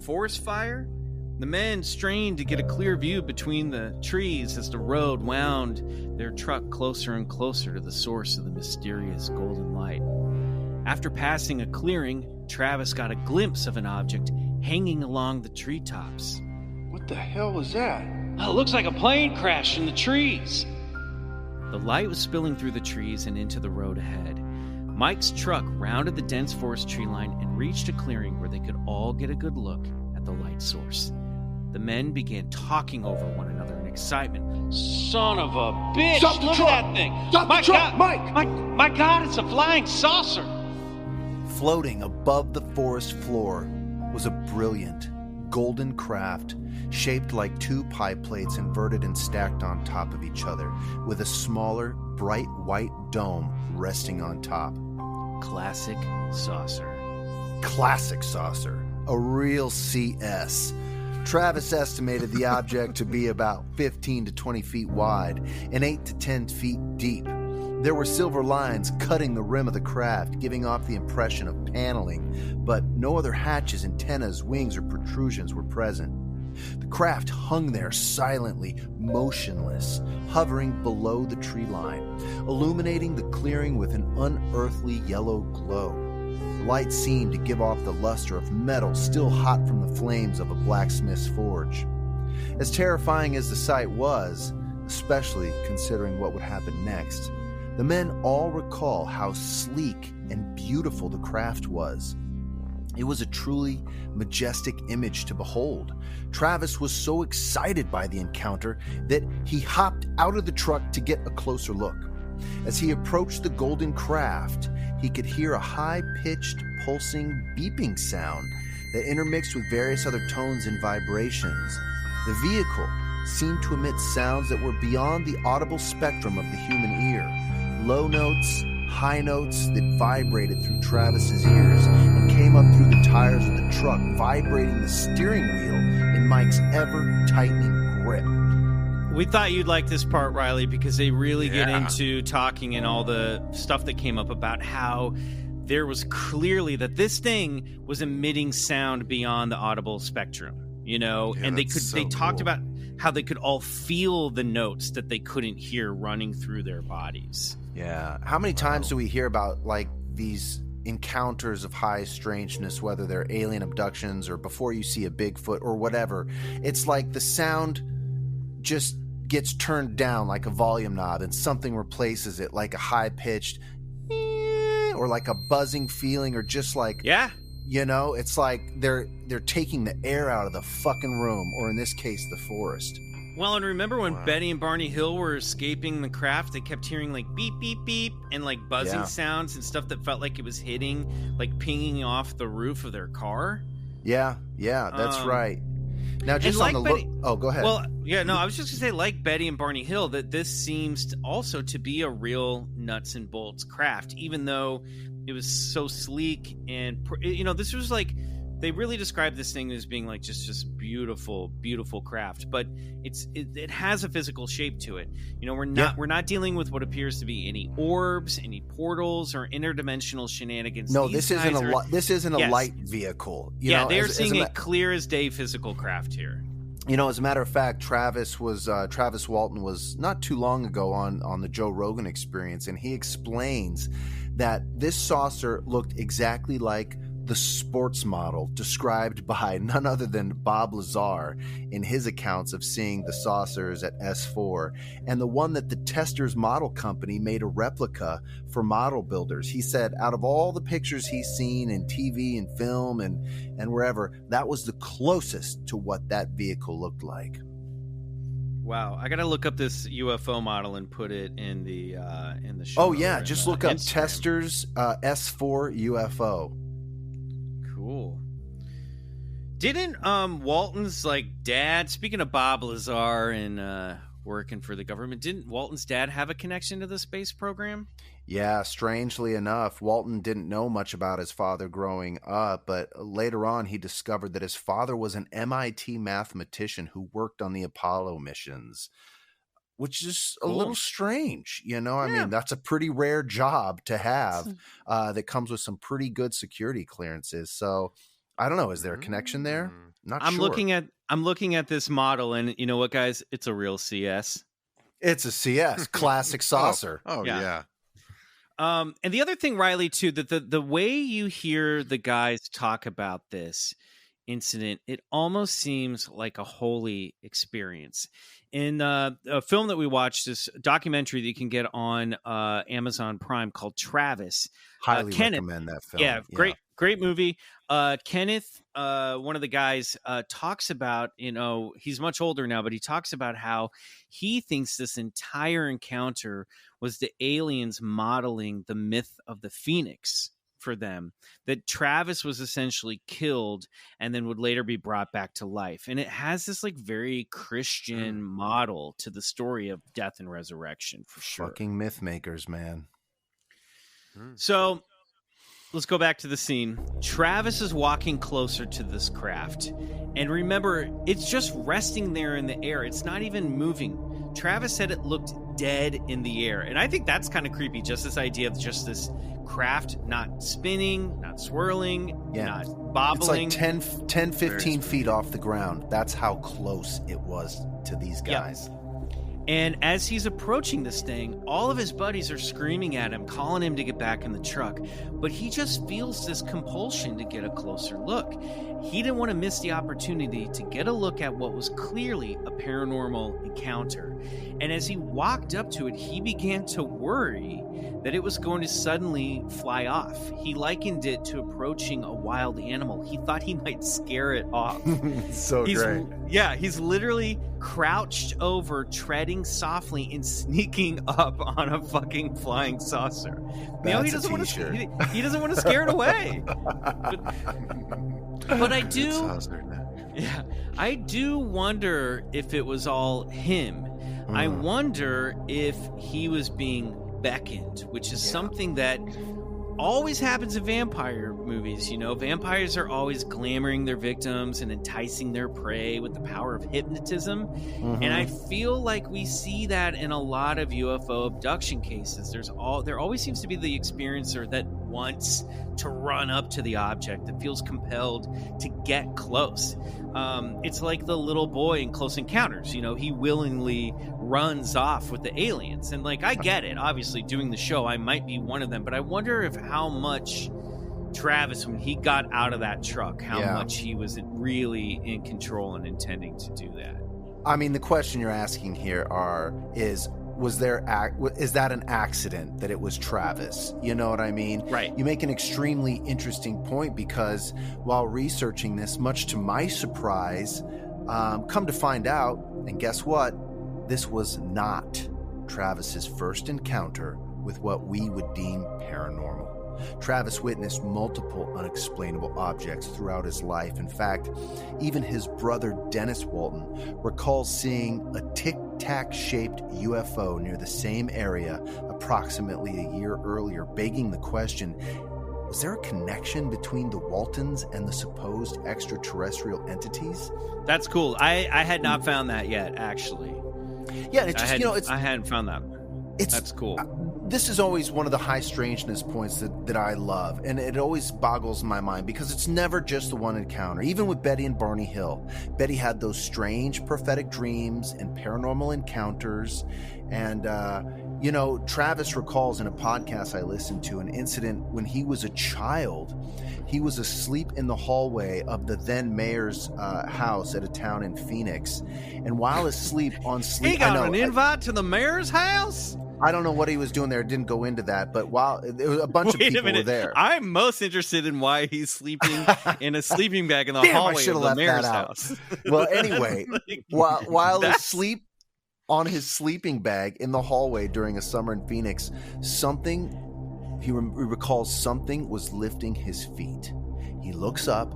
Forest fire? The men strained to get a clear view between the trees as the road wound their truck closer and closer to the source of the mysterious golden light. After passing a clearing, Travis got a glimpse of an object hanging along the treetops. What the hell was that? Oh, it looks like a plane crashed in the trees. The light was spilling through the trees and into the road ahead. Mike's truck rounded the dense forest tree line and reached a clearing where they could all get a good look at the light source. The men began talking over one another in excitement. Son of a bitch! Stop the Look truck! at that thing! Stop the truck, Mike! My God, it's a flying saucer! Floating above the forest floor was a brilliant, golden craft shaped like 2 pie plates inverted and stacked on top of each other, with a smaller, bright white dome resting on top. Classic saucer. Classic saucer. A real CS. Travis estimated the object to be about 15 to 20 feet wide and 8 to 10 feet deep. There were silver lines cutting the rim of the craft, giving off the impression of paneling, but no other hatches, antennas, wings, or protrusions were present. The craft hung there silently, motionless, hovering below the tree line, illuminating the clearing with an unearthly yellow glow. The light seemed to give off the luster of metal still hot from the flames of a blacksmith's forge. As terrifying as the sight was, especially considering what would happen next, the men all recall how sleek and beautiful the craft was. It was a truly majestic image to behold. Travis was so excited by the encounter that he hopped out of the truck to get a closer look. As he approached the golden craft, he could hear a high-pitched, pulsing, beeping sound that intermixed with various other tones and vibrations. The vehicle seemed to emit sounds that were beyond the audible spectrum of the human ear. Low notes, high notes that vibrated through Travis's ears and came up through the tires of the truck, vibrating the steering wheel in Mike's ever-tightening grip. We thought you'd like this part, Riley, because they really get into talking and all the stuff that came up about how there was clearly that this thing was emitting sound beyond the audible spectrum, and they talked about how they could all feel the notes that they couldn't hear running through their bodies. Yeah. How many times do we hear about these encounters of high strangeness, whether they're alien abductions or before you see a Bigfoot or whatever? It's like the sound just gets turned down like a volume knob and something replaces it, like a high-pitched or like a buzzing feeling, or just like, it's like they're taking the air out of the fucking room, or in this case, the forest. Well, and remember when Betty and Barney Hill were escaping the craft, they kept hearing like beep, beep, beep, and like buzzing sounds and stuff that felt like it was hitting, like pinging off the roof of their car? Yeah, that's right. Now, just like on the look... Oh, go ahead. Well, I was just going to say, like Betty and Barney Hill, that this seems also to be a real nuts and bolts craft, even though it was so sleek. And, this was like... They really described this thing as being like just beautiful, beautiful craft, but it has a physical shape to it. We're not dealing with what appears to be any orbs, any portals, or interdimensional shenanigans. No, this isn't a light vehicle. They're seeing a clear as day physical craft here. You know, as a matter of fact, Travis Walton was not too long ago on the Joe Rogan Experience, and he explains that this saucer looked exactly like the sports model described by none other than Bob Lazar in his accounts of seeing the saucers at S4, and the one that the Testers Model Company made a replica for model builders. He said out of all the pictures he's seen in TV and film and wherever, that was the closest to what that vehicle looked like. Wow, I gotta look up this UFO model and put it in the show. Oh yeah, just look up Instagram. Testers S4 UFO. Cool. Didn't Walton's dad, speaking of Bob Lazar and working for the government, didn't Walton's dad have a connection to the space program? Yeah, strangely enough, Walton didn't know much about his father growing up, but later on he discovered that his father was an MIT mathematician who worked on the Apollo missions, which is a little strange, you know? I mean, that's a pretty rare job to have that comes with some pretty good security clearances. So I don't know. Is there a connection there? Not sure. I'm looking at this model, and you know what, guys? It's a real CS. It's a CS, classic saucer. Oh yeah. And the other thing, Riley, too, that the way you hear the guys talk about this incident, it almost seems like a holy experience. In a film that we watched, this documentary that you can get on Amazon Prime called Travis. Highly recommend that film. Yeah, great movie. Kenneth, one of the guys, talks about, he's much older now, but he talks about how he thinks this entire encounter was the aliens modeling the myth of the Phoenix for them, that Travis was essentially killed and then would later be brought back to life. And it has this very Christian model to the story of death and resurrection, for sure. Fucking myth makers, man. So let's go back to the scene. Travis is walking closer to this craft. And remember, it's just resting there in the air. It's not even moving. Travis said it looked dead in the air. And I think that's kind of creepy, just this idea of just this craft not spinning, not swirling, not bobbling. It's like 10 15 feet off the ground. That's how close it was to these guys. Yep. And as he's approaching this thing, all of his buddies are screaming at him, calling him to get back in the truck. But he just feels this compulsion to get a closer look. He didn't want to miss the opportunity to get a look at what was clearly a paranormal encounter. And as he walked up to it, he began to worry that it was going to suddenly fly off. He likened it to approaching a wild animal. He thought he might scare it off. Great. Yeah, he's literally crouched over, treading softly and sneaking up on a fucking flying saucer. That's he doesn't want to. He doesn't want to scare it away. But I do. Yeah, I do wonder if it was all him. I wonder if he was being beckoned, which is something that always happens in vampire movies. Vampires are always glamoring their victims and enticing their prey with the power of hypnotism. And I feel like we see that in a lot of UFO abduction cases. There always seems to be the experiencer that wants to run up to the object, that feels compelled to get close. It's like the little boy in Close Encounters. He willingly runs off with the aliens. And I get it. Obviously, doing the show, I might be one of them. But I wonder if how much Travis, when he got out of that truck, how much he was really in control and intending to do that. I mean, the question you're asking here is that an accident that it was Travis? You know what I mean? Right. You make an extremely interesting point, because while researching this, much to my surprise, come to find out, and guess what? This was not Travis's first encounter with what we would deem paranormal. Travis witnessed multiple unexplainable objects throughout his life. In fact, even his brother Dennis Walton recalls seeing a tic-tac-shaped UFO near the same area approximately a year earlier, begging the question, was there a connection between the Waltons and the supposed extraterrestrial entities? That's cool. I had not found that yet, actually. Yeah, it's just, I hadn't found that. That's cool. this is always one of the high strangeness points that I love, and it always boggles my mind because it's never just the one encounter. Even with Betty and Barney Hill, Betty had those strange prophetic dreams and paranormal encounters, and Travis recalls in a podcast I listened to an incident when he was a child. He was asleep in the hallway of the then mayor's house at a town in Phoenix, and while asleep he got an invite to the mayor's house. I don't know what he was doing there. It didn't go into that, but while there was a bunch of people were there. I'm most interested in why he's sleeping in a sleeping bag in the hallway of the mayor's house. Well, anyway, while asleep on his sleeping bag in the hallway during a summer in Phoenix, he recalls something was lifting his feet. He looks up,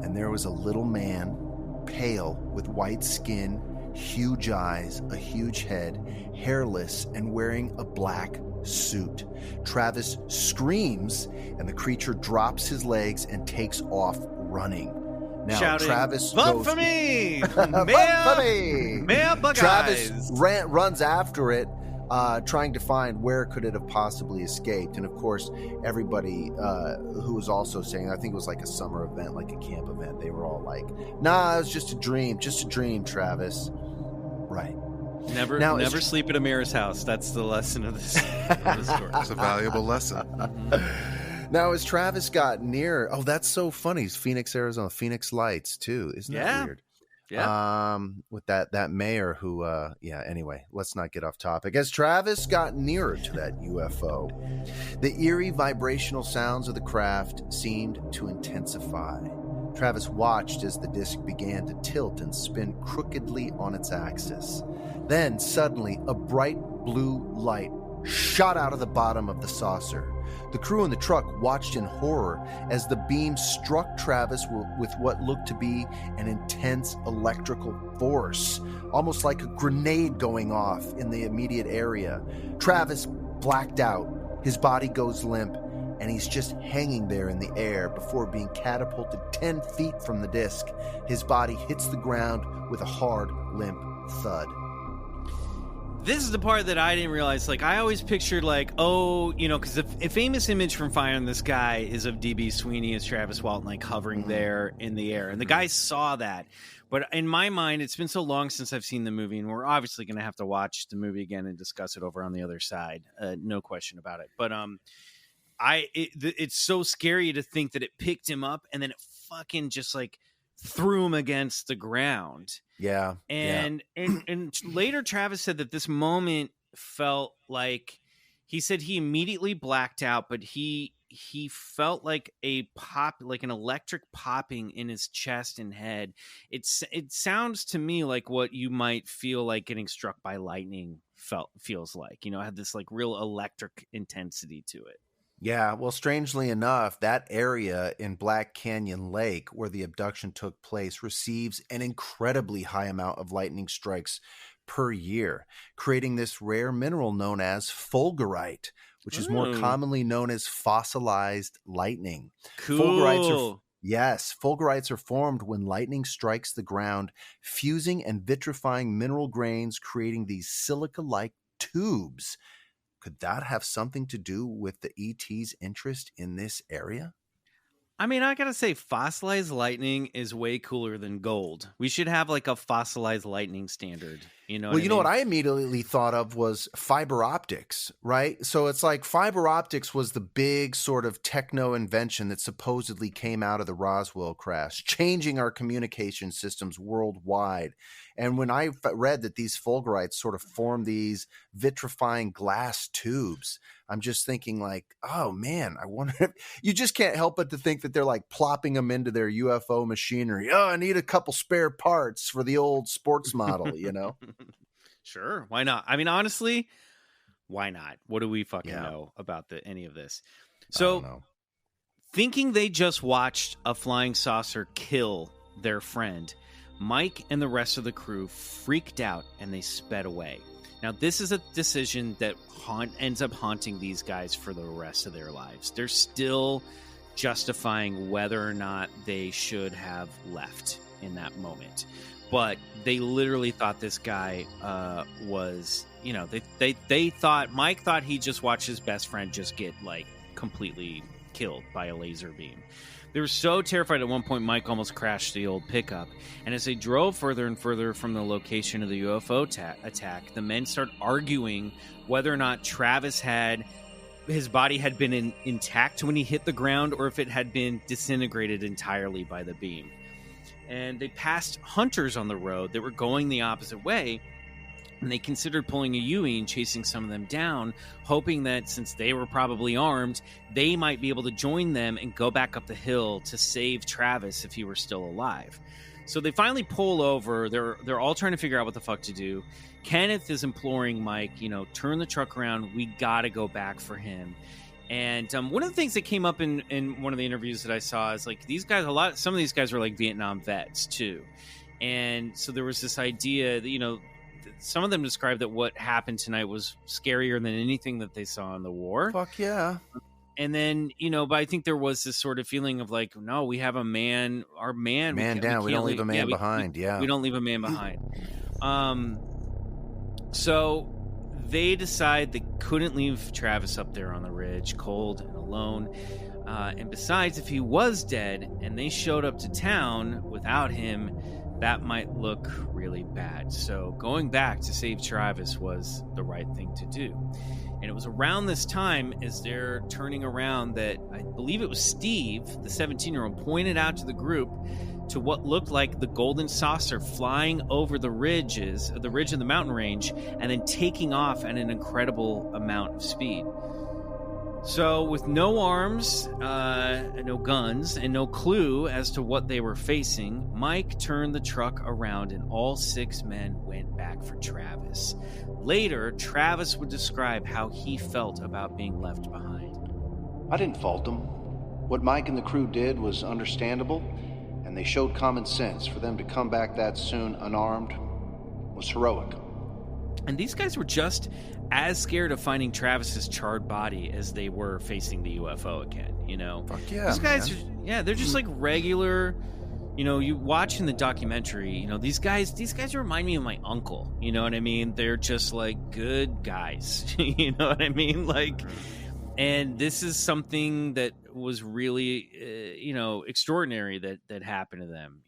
and there was a little man, pale, with white skin, huge eyes, a huge head, hairless, and wearing a black suit. Travis screams, and the creature drops his legs and takes off running. Now, shouting, Travis "Vote goes, for me! Vote for me!" Mayor Buckeyes! Travis runs after it, trying to find where could it have possibly escaped. And of course, everybody who was also saying, I think it was like a summer event, like a camp event, they were all like, nah, it was just a dream, Travis. Right. Never sleep at a mayor's house. That's the lesson of this story. It's a valuable lesson. Mm-hmm. Now, as Travis got near, that's so funny. It's Phoenix, Arizona, Phoenix Lights too. Isn't that weird? Yeah. With that mayor who, anyway, let's not get off topic. As Travis got nearer to that UFO, the eerie vibrational sounds of the craft seemed to intensify. Travis watched as the disc began to tilt and spin crookedly on its axis. Then, suddenly, a bright blue light shot out of the bottom of the saucer. The crew in the truck watched in horror as the beam struck Travis with what looked to be an intense electrical force, almost like a grenade going off in the immediate area. Travis blacked out. His body goes limp, and he's just hanging there in the air before being catapulted 10 feet from the disc. His body hits the ground with a hard, limp thud. This is the part that I didn't realize. Like, I always pictured, like, because a famous image from finding this guy is of D.B. Sweeney as Travis Walton, like, hovering there in the air. And the guy saw that. But in my mind, it's been so long since I've seen the movie, and we're obviously going to have to watch the movie again and discuss it over on the other side. No question about it. But it's so scary to think that it picked him up and then it fucking just, like, threw him against the ground. Yeah. And later Travis said that this moment felt like, he said he immediately blacked out, but he felt like a pop, like an electric popping in his chest and head. It sounds to me like what you might feel like getting struck by lightning feels like, had this like real electric intensity to it. Yeah, well, strangely enough, that area in Black Canyon Lake where the abduction took place receives an incredibly high amount of lightning strikes per year, creating this rare mineral known as fulgurite, which is more commonly known as fossilized lightning. Cool. Fulgurites are formed when lightning strikes the ground, fusing and vitrifying mineral grains, creating these silica-like tubes. Could that have something to do with the ET's interest in this area? I mean, I gotta say, fossilized lightning is way cooler than gold. We should have like a fossilized lightning standard. What I immediately thought of was fiber optics, right? So it's like fiber optics was the big sort of techno invention that supposedly came out of the Roswell crash, changing our communication systems worldwide. And when I read that these fulgurites sort of form these vitrifying glass tubes, I'm just thinking like, oh man, I wonder if you just can't help but to think that they're like plopping them into their UFO machinery. Oh, I need a couple spare parts for the old sports model, Sure. Why not? I mean, honestly, why not? What do we fucking know about any of this? So thinking they just watched a flying saucer kill their friend, Mike and the rest of the crew freaked out and they sped away. Now, this is a decision that ends up haunting these guys for the rest of their lives. They're still justifying whether or not they should have left in that moment. But they literally thought this guy was they thought Mike thought he just watched his best friend just get like completely killed by a laser beam. They were so terrified at one point Mike almost crashed the old pickup. And as they drove further and further from the location of the UFO attack, the men start arguing whether or not Travis his body had been intact when he hit the ground or if it had been disintegrated entirely by the beam. And they passed hunters on the road that were going the opposite way, and they considered pulling a U-ey and chasing some of them down, hoping that since they were probably armed, they might be able to join them and go back up the hill to save Travis if he were still alive. So they finally pull over. They're all trying to figure out what the fuck to do. Kenneth is imploring Mike, turn the truck around. We got to go back for him. And one of the things that came up in one of the interviews that I saw is like these guys, some of these guys were like Vietnam vets too. And so there was this idea that, some of them described that what happened tonight was scarier than anything that they saw in the war. Fuck yeah. And then, but I think there was this sort of feeling of like, no, we have our man down. We don't leave a man behind. Yeah. We don't leave a man behind. So they decide they couldn't leave Travis up there on the ridge, cold and alone. And besides, if he was dead and they showed up to town without him, that might look really bad. So going back to save Travis was the right thing to do. And it was around this time, as they're turning around, that I believe it was Steve, the 17-year-old, pointed out to the group to what looked like the golden saucer flying over the ridge of the mountain range and then taking off at an incredible amount of speed. So with no arms, no guns, and no clue as to what they were facing, Mike turned the truck around and all 6 men went back for Travis. Later, Travis would describe how he felt about being left behind. I didn't fault them. What Mike and the crew did was understandable, and they showed common sense. For them to come back that soon unarmed was heroic. And these guys were just as scared of finding Travis's charred body as they were facing the UFO again, Fuck yeah, these guys, they're just like regular, you watch in the documentary, these guys remind me of my uncle, you know what I mean? They're just like good guys, you know what I mean? Like, and this is something that was really, extraordinary that happened to them,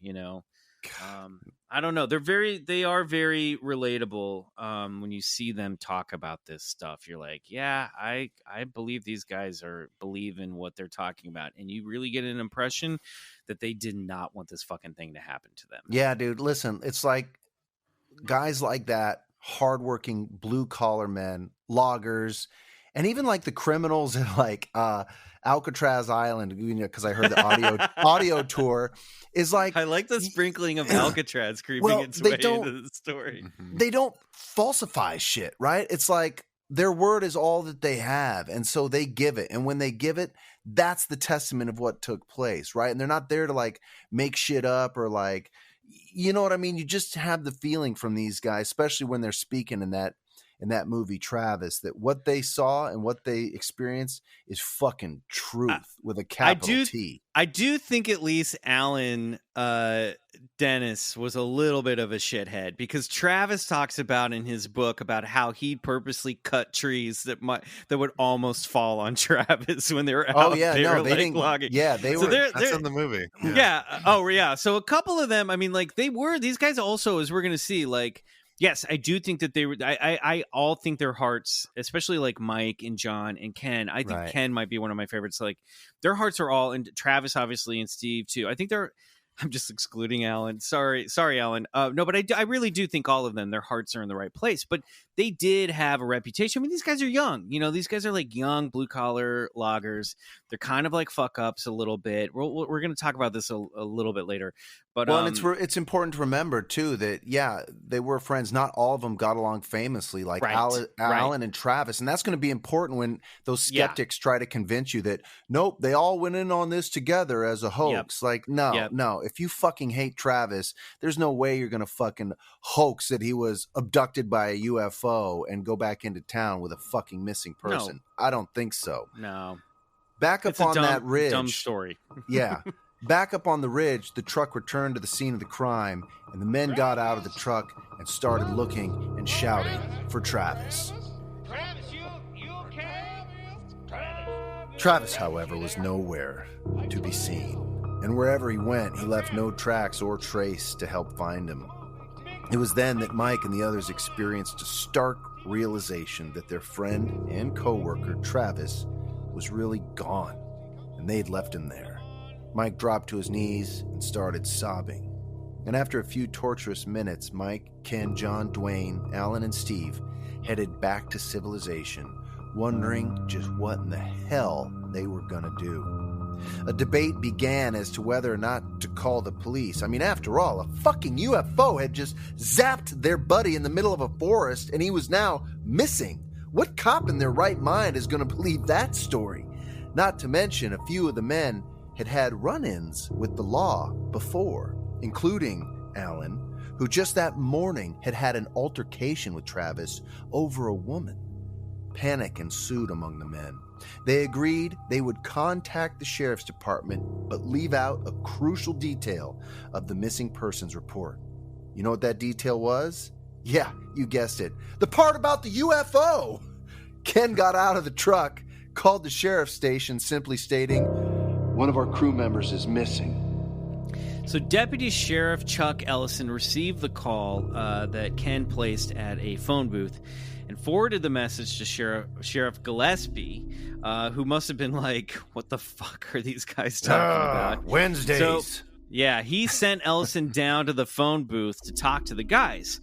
I don't know. They are very relatable. When you see them talk about this stuff, you're like, yeah, I believe these guys believe in what they're talking about. And you really get an impression that they did not want this fucking thing to happen to them. Yeah, dude, listen, it's like guys like that, hardworking blue collar men, loggers, and even like the criminals at like, Alcatraz Island, because I heard the audio tour is like. I like the sprinkling of Alcatraz creeping its way into the story. They don't falsify shit, right? It's like their word is all that they have, and so they give it. And when they give it, that's the testament of what took place, right? And they're not there to like make shit up or like, you know what I mean? You just have the feeling from these guys, especially when they're speaking in that movie Travis, that what they saw and what they experienced is fucking truth with a capital T. I do think at least Alan Dennis was a little bit of a shithead, because Travis talks about in his book about how he purposely cut trees that would almost fall on Travis when they were out there like logging. Yeah, that's in the movie. Yeah. Oh yeah. So a couple of them, I mean, like these guys also, as we're going to see, like, yes, I do think that they were. I all think their hearts, especially like Mike and John and Ken. I think Ken might be one of my favorites. Like their hearts are all, and Travis obviously, and Steve too. I think they're. I'm just excluding Alan. Sorry, Alan. No, but I really do think all of them, their hearts are in the right place. But they did have a reputation. I mean, these guys are young. These guys are like young blue collar loggers. They're kind of like fuck ups a little bit. We're going to talk about this a little bit later. But it's important to remember too that they were friends. Not all of them got along famously, like Alan and Travis, and that's going to be important when those skeptics try to convince you that nope, they all went in on this together as a hoax. Like no. If you fucking hate Travis, there's no way you're going to fucking hoax that he was abducted by a UFO and go back into town with a fucking missing person. No. I don't think so. No. Back up on that ridge. Dumb story. Yeah. Back up on the ridge, the truck returned to the scene of the crime, and the men got out of the truck and started looking and shouting for Travis. Travis, however, was nowhere to be seen, and wherever he went, he left no tracks or trace to help find him. It was then that Mike and the others experienced a stark realization that their friend and co-worker, Travis, was really gone, and they'd left him there. Mike dropped to his knees and started sobbing. And after a few torturous minutes, Mike, Ken, John, Dwayne, Alan, and Steve headed back to civilization, wondering just what in the hell they were gonna do. A debate began as to whether or not to call the police. I mean, after all, a fucking UFO had just zapped their buddy in the middle of a forest, and he was now missing. What cop in their right mind is gonna believe that story? Not to mention, a few of the men had run-ins with the law before, including Alan, who just that morning had an altercation with Travis over a woman. Panic ensued among the men. They agreed they would contact the sheriff's department, but leave out a crucial detail of the missing persons report. You know what that detail was? Yeah, you guessed it. The part about the UFO! Ken got out of the truck, called the sheriff's station, simply stating, "One of our crew members is missing." So Deputy Sheriff Chuck Ellison received the call that Ken placed at a phone booth and forwarded the message to Sheriff Gillespie, who must have been like, what the fuck are these guys talking about? Wednesdays. So, yeah, he sent Ellison down to the phone booth to talk to the guys.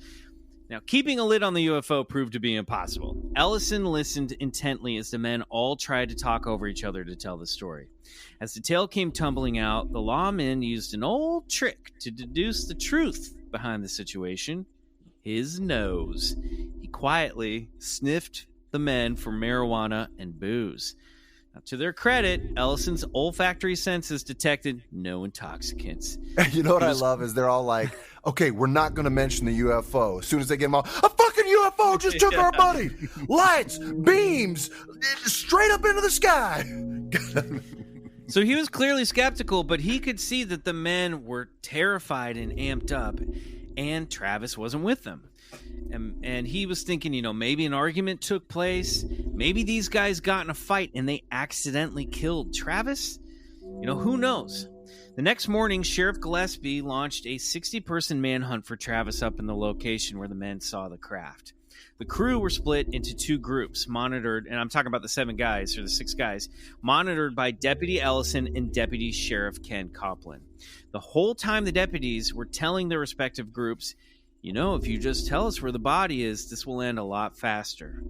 Now, keeping a lid on the UFO proved to be impossible. Ellison listened intently as the men all tried to talk over each other to tell the story. As the tale came tumbling out, the lawman used an old trick to deduce the truth behind the situation: his nose. He quietly sniffed the men for marijuana and booze. Now, to their credit, Ellison's olfactory senses detected no intoxicants. You know what I love is they're all like, okay, we're not going to mention the UFO. As soon as they get them all, a fucking UFO just took our buddy. Lights, beams, straight up into the sky. So he was clearly skeptical, but he could see that the men were terrified and amped up, and Travis wasn't with them. And he was thinking, maybe an argument took place. Maybe these guys got in a fight and they accidentally killed Travis. Who knows? The next morning, Sheriff Gillespie launched a 60-person manhunt for Travis up in the location where the men saw the craft. The crew were split into two groups, monitored, and I'm talking about the 7 guys, or the 6 guys, monitored by Deputy Ellison and Deputy Sheriff Ken Copeland. The whole time the deputies were telling their respective groups, if you just tell us where the body is, this will end a lot faster.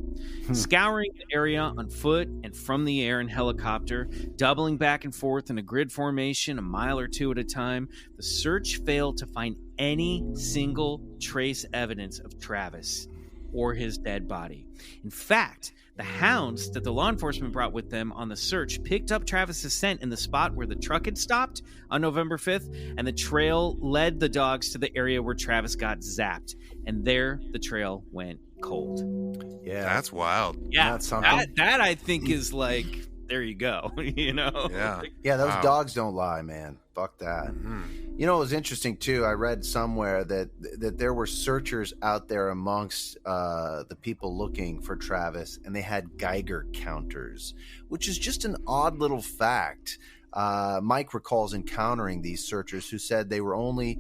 Scouring the area on foot and from the air in helicopter, doubling back and forth in a grid formation a mile or two at a time, the search failed to find any single trace evidence of Travis or his dead body. In fact, the hounds that the law enforcement brought with them on the search picked up Travis's scent in the spot where the truck had stopped on November 5th, and the trail led the dogs to the area where Travis got zapped. And there, the trail went cold. Yeah. That's wild. Yeah, That's something. that I think is like, there you go, Yeah. Yeah, those Wow. dogs don't lie, man. Fuck that. Mhm. It was interesting, too. I read somewhere that there were searchers out there amongst the people looking for Travis, and they had Geiger counters, which is just an odd little fact. Mike recalls encountering these searchers who said they were only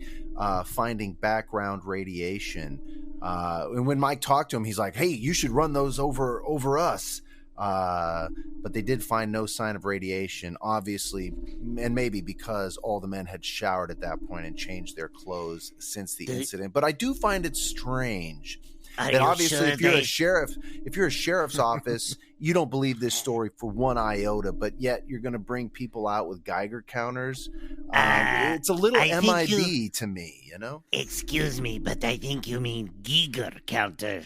finding background radiation. And when Mike talked to him, he's like, hey, you should run those over us. But they did find no sign of radiation, obviously, and maybe because all the men had showered at that point and changed their clothes since the incident. But I do find it strange that obviously if you're a sheriff's office, you don't believe this story for one iota, but yet you're going to bring people out with Geiger counters. It's a little MIB to me, Excuse me, but I think you mean Geiger counter.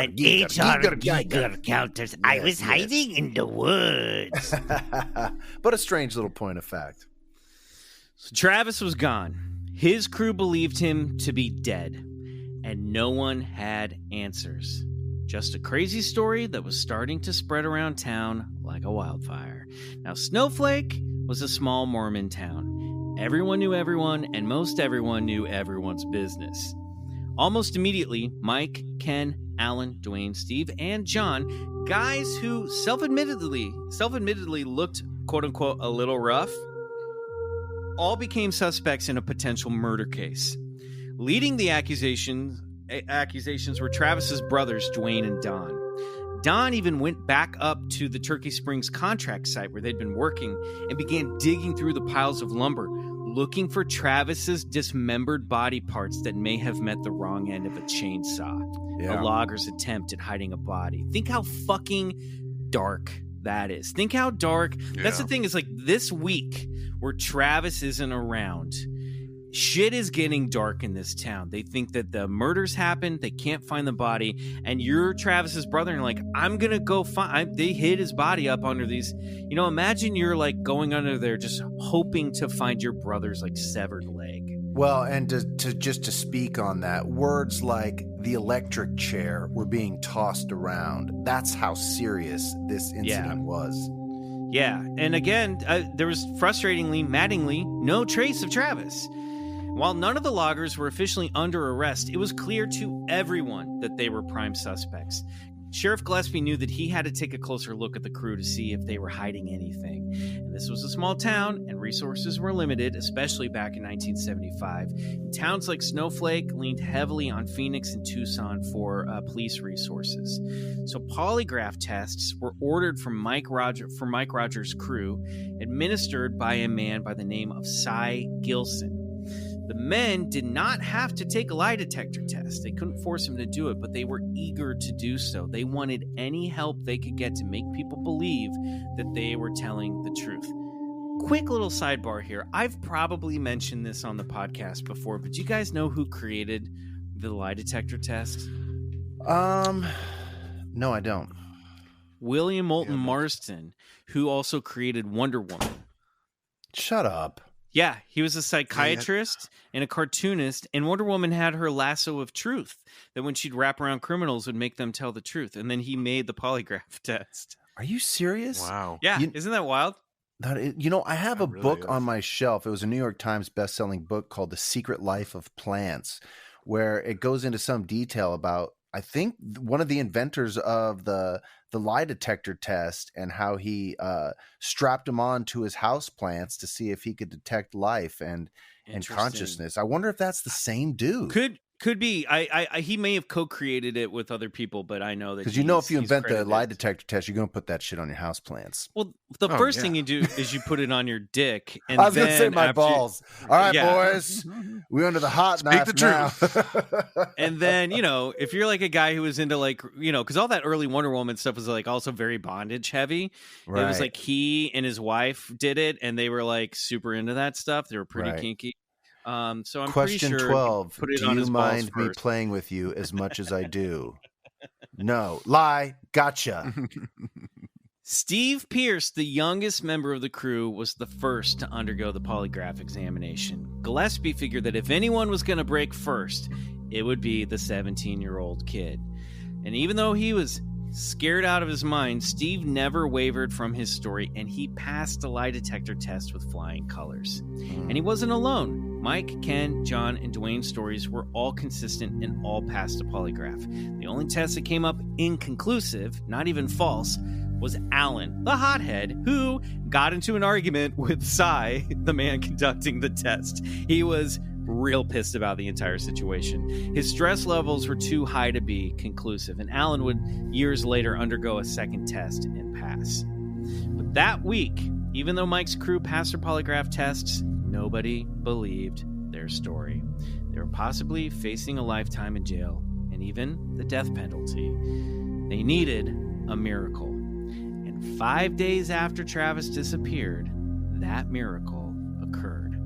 Geiger counters. I was hiding in the woods. But a strange little point of fact. So Travis was gone. His crew believed him to be dead, and no one had answers. Just a crazy story that was starting to spread around town like a wildfire. Now, Snowflake was a small Mormon town, Everyone knew everyone, and most everyone knew everyone's business. Almost immediately, Mike, Ken, Alan, Dwayne, Steve, and John, guys who self-admittedly looked, quote-unquote, a little rough, all became suspects in a potential murder case. Leading the accusations were Travis's brothers, Dwayne and Don. Don even went back up to the Turkey Springs contract site where they'd been working and began digging through the piles of lumber, looking for Travis's dismembered body parts that may have met the wrong end of a chainsaw. Yeah. A logger's attempt at hiding a body. Think how fucking dark that is. Think how dark. Yeah. That's the thing, is like this week where Travis isn't around, shit is getting dark in this town. They think that the murders happened. They can't find the body. And you're Travis's brother and like, I'm going to go find. They hid his body up under these. You know, imagine you're like going under there just hoping to find your brother's like severed leg. Well, and to speak on that, words like the electric chair were being tossed around. That's how serious this incident was. Yeah. And again, there was maddeningly, no trace of Travis. While none of the loggers were officially under arrest, it was clear to everyone that they were prime suspects. Sheriff Gillespie knew that he had to take a closer look at the crew to see if they were hiding anything. And this was a small town, and resources were limited, especially back in 1975. And towns like Snowflake leaned heavily on Phoenix and Tucson for police resources. So polygraph tests were ordered from Mike Rogers' crew, administered by a man by the name of Cy Gilson. The men did not have to take a lie detector test. They couldn't force him to do it, but they were eager to do so. They wanted any help they could get to make people believe that they were telling the truth. Quick little sidebar here. I've probably mentioned this on the podcast before, but do you guys know who created the lie detector test? No, I don't. William Moulton Marston, who also created Wonder Woman. Shut up. Yeah, he was a psychiatrist and a cartoonist, and Wonder Woman had her lasso of truth that when she'd wrap around criminals would make them tell the truth. And then he made the polygraph test. Are you serious? Wow. Yeah, isn't that wild? I have a really book is. on my shelf. It was a New York Times bestselling book called The Secret Life of Plants, where it goes into some detail about, I think, one of the inventors of the lie detector test and how he strapped them on to his house plants to see if he could detect life and consciousness. I wonder if that's the same dude. Could be. He may have co-created it with other people, but I know that because if you invent the lie detector test, you're going to put that shit on your house plants. Well, the first thing you do is you put it on your dick. And I was going to say my balls. All right, boys, we're under the hot knife now. And then, if you're like a guy who was into because all that early Wonder Woman stuff was like also very bondage heavy. Right. It was like he and his wife did it, and they were like super into that stuff. They were pretty kinky. So I'm Question pretty sure 12. Put it do on you his mind me first. playing with you as much as I do? No. Lie. Gotcha. Steve Pierce, the youngest member of the crew, was the first to undergo the polygraph examination. Gillespie figured that if anyone was going to break first, it would be the 17-year-old kid. And even though he was scared out of his mind, Steve never wavered from his story, and he passed the lie detector test with flying colors. And he wasn't alone. Mike, Ken, John, and Dwayne's stories were all consistent and all passed a polygraph. The only test that came up inconclusive, not even false, was Alan, the hothead, who got into an argument with Cy, the man conducting the test. He was real pissed about the entire situation. His stress levels were too high to be conclusive, and Alan would years later undergo a second test and pass. But that week, even though Mike's crew passed their polygraph tests, nobody believed their story. They were possibly facing a lifetime in jail and even the death penalty. They needed a miracle. And 5 days after Travis disappeared, that miracle occurred.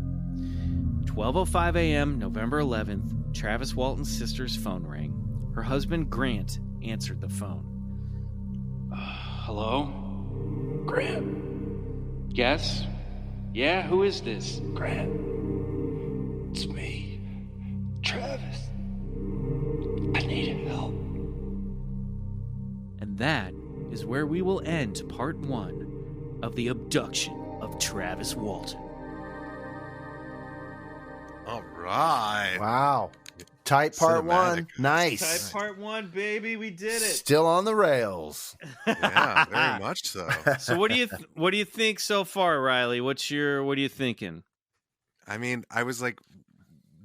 12:05 a.m., November 11th, Travis Walton's sister's phone rang. Her husband, Grant, answered the phone. Hello? Grant. Yes? Yeah, who is this? Grant. It's me. Travis. I need help. And that is where we will end part 1 of the abduction of Travis Walton. All right. Wow. Tight part one. Cinematic. Nice. Type part 1, baby. We did it. Still on the rails. Yeah, very much so. So what do you think so far, Riley? What are you thinking? I mean, I was like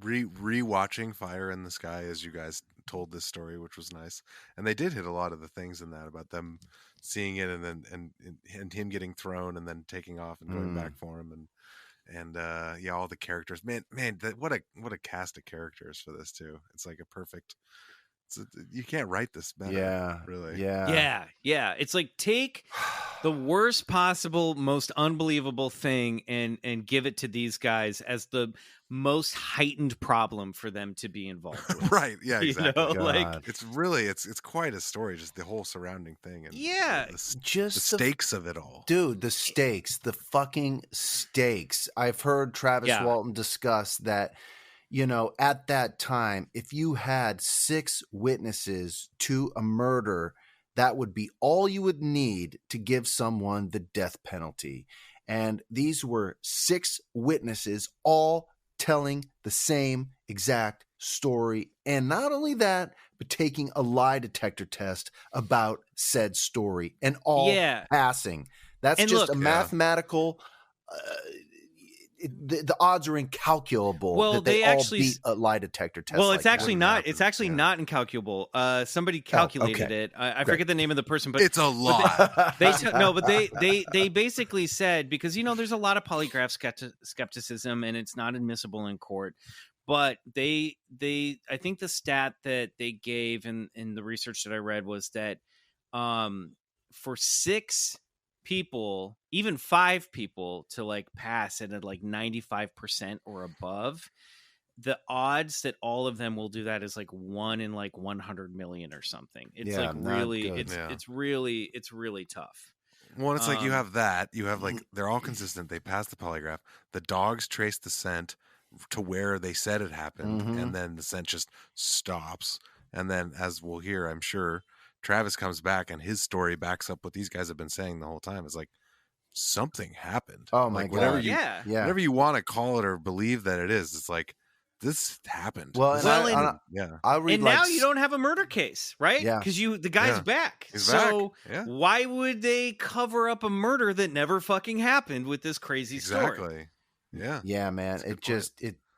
re-watching Fire in the Sky as you guys told this story, which was nice. And they did hit a lot of the things in that about them seeing it and then and him getting thrown and then taking off and going back for him and yeah, all the characters. Man, what a cast of characters for this too. It's like a perfect. You can't write this better. Yeah. Really. Yeah. Yeah. It's like take the worst possible, most unbelievable thing and give it to these guys as the most heightened problem for them to be involved with. Right. Yeah, exactly. You know, like it's really it's quite a story, just the whole surrounding thing and Just the stakes of it all. Dude, the stakes, the fucking stakes. I've heard Travis Walton discuss that, you know, at that time, if you had 6 witnesses to a murder, that would be all you would need to give someone the death penalty. And these were 6 witnesses all telling the same exact story. And not only that, but taking a lie detector test about said story and all passing. That's and just look, a mathematical... the odds are incalculable. Well, that they actually all beat a lie detector test. Well, like it's actually that. not. It's actually not incalculable. Somebody calculated it. I forget the name of the person, but it's a lot. They basically said, because you know there's a lot of polygraph skepticism and it's not admissible in court. But I think the stat that they gave in the research that I read was that for 6 people, even 5 people to like pass it at like 95% or above, the odds that all of them will do that is like 1 in like 100 million or something. It's like really, it's really tough. Well, it's like you have like they're all consistent. They pass the polygraph. The dogs trace the scent to where they said it happened, and then the scent just stops. And then, as we'll hear, I'm sure, Travis comes back and his story backs up what these guys have been saying the whole time. It's like something happened. Oh my like, God. Whatever you want to call it or believe that it is, it's like this happened. Well, I'll read and now you don't have a murder case, right? Yeah. Because the guy's back. He's so back. why would they cover up a murder that never fucking happened with this crazy story? Exactly. Yeah. Yeah, man.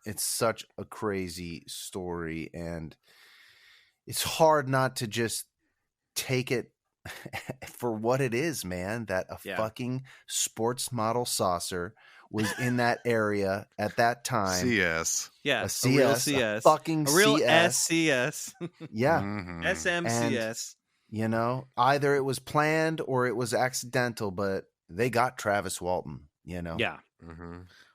It's such a crazy story, and it's hard not to just take it for what it is, man. That a fucking sports model saucer was in that area at that time. CS. Yeah. A CS. Real CS. A fucking a real CS. SCS. Yeah. SMCS. And, you know, either it was planned or it was accidental, but they got Travis Walton, you know? Yeah.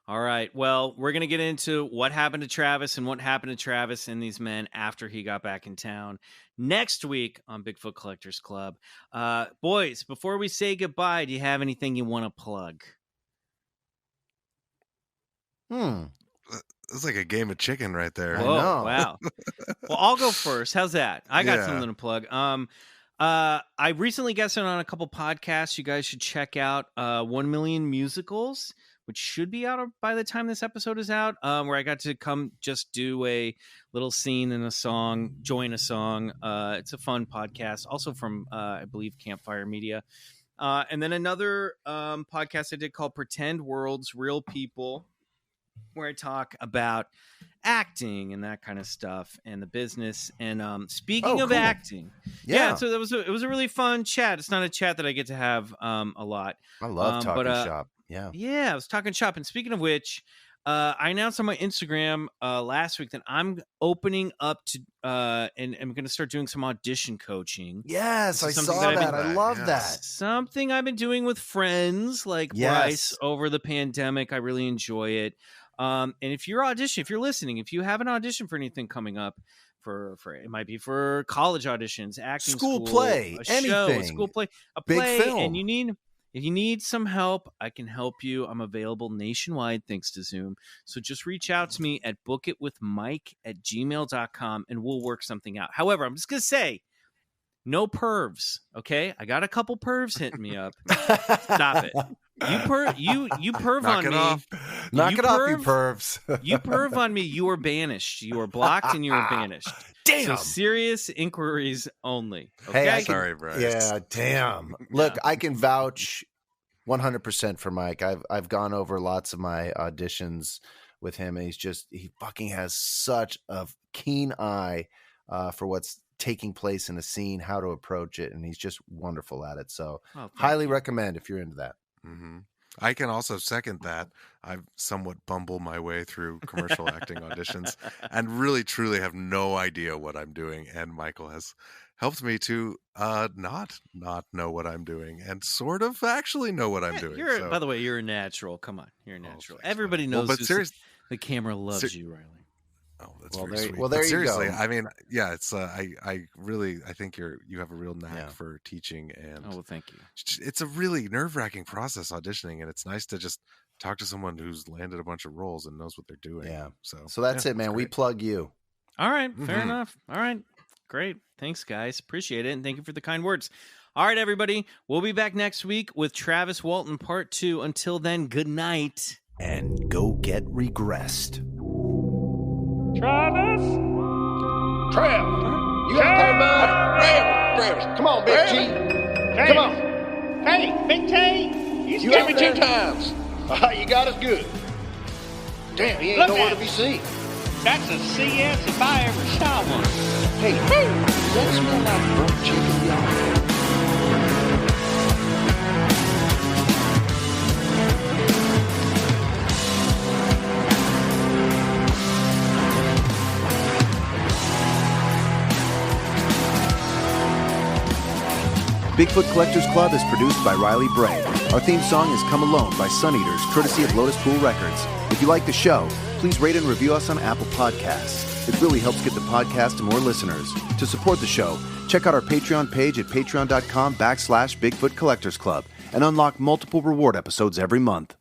All right. Well, we're going to get into what happened to Travis and what happened to Travis and these men after he got back in town next week on Bigfoot Collectors Club. Boys, before we say goodbye, do you have anything you want to plug? It's like a game of chicken right there. I know. Wow. Well, I'll go first. How's that? I got something to plug. I recently guested on a couple podcasts you guys should check out. 1 Million Musicals, which should be out by the time this episode is out, where I got to come just do a little scene in a song, join a song. It's a fun podcast, also from, I believe, Campfire Media. And then another podcast I did called Pretend Worlds, Real People, where I talk about acting and that kind of stuff and the business. And speaking of acting, so it was a really fun chat. It's not a chat that I get to have a lot. I love talking shop. Yeah, I was talking shop. And speaking of which, I announced on my Instagram last week that I'm opening up to and I'm going to start doing some audition coaching. Yes, I saw that. I love that. Something I've been doing with friends like Bryce over the pandemic. I really enjoy it. And if you're listening, if you have an audition for anything coming up, for it might be for college auditions, acting school play, anything, show, school play, a big play, film. and if you need some help, I can help you. I'm available nationwide thanks to Zoom. So just reach out to me at bookitwithmike@gmail.com and we'll work something out. However, I'm just going to say, no pervs, okay? I got a couple pervs hitting me up. Stop it. You perv Knock on it me. off. Knock You it off, you perv. pervs. You perv on me. You are banished. You are blocked and you are banished. Damn. So serious inquiries only. Okay. Hey, I can- Sorry, Bryce. Yeah, damn. Look, I can vouch 100% for Mike. I've gone over lots of my auditions with him, and he fucking has such a keen eye for what's taking place in a scene, how to approach it, and he's just wonderful at it. So highly recommend if you're into that. Mm-hmm. I can also second that. I've somewhat bumbled my way through commercial acting auditions and really truly have no idea what I'm doing. And Michael has helped me to not know what I'm doing and sort of actually know what I'm doing. By the way, you're a natural. Come on, you're a natural. Thanks, Everybody man. knows. Well, but seriously, the camera loves you, Riley. Oh, that's Well, very there- sweet. well, there But you seriously, go. I mean, yeah, it's I really think you have a real knack for teaching, and Oh, well, thank you. it's a really nerve-wracking process auditioning, and it's nice to just talk to someone who's landed a bunch of roles and knows what they're doing. Yeah. So that's yeah, it, man. We great. plug you. All right, fair Mhm. enough. All right, great. Thanks, guys. Appreciate it, and thank you for the kind words. All right, everybody. We'll be back next week with Travis Walton Part 2. Until then, good night. And go get regressed. Travis? Trav, you out there, bud? Travis, come on, Big G. Come on. Hey, Big T! You hit me 2 times. You got us good. Damn, he ain't Look nowhere at to be seen. That's a CS if I ever saw one. Hey, does that smell like burnt chicken, y'all? Bigfoot Collectors Club is produced by Riley Bray. Our theme song is Come Alone by Suneaters, courtesy of Lotuspool Records. If you like the show, please rate and review us on Apple Podcasts. It really helps get the podcast to more listeners. To support the show, check out our Patreon page at patreon.com/Bigfoot Collectors Club and unlock multiple reward episodes every month.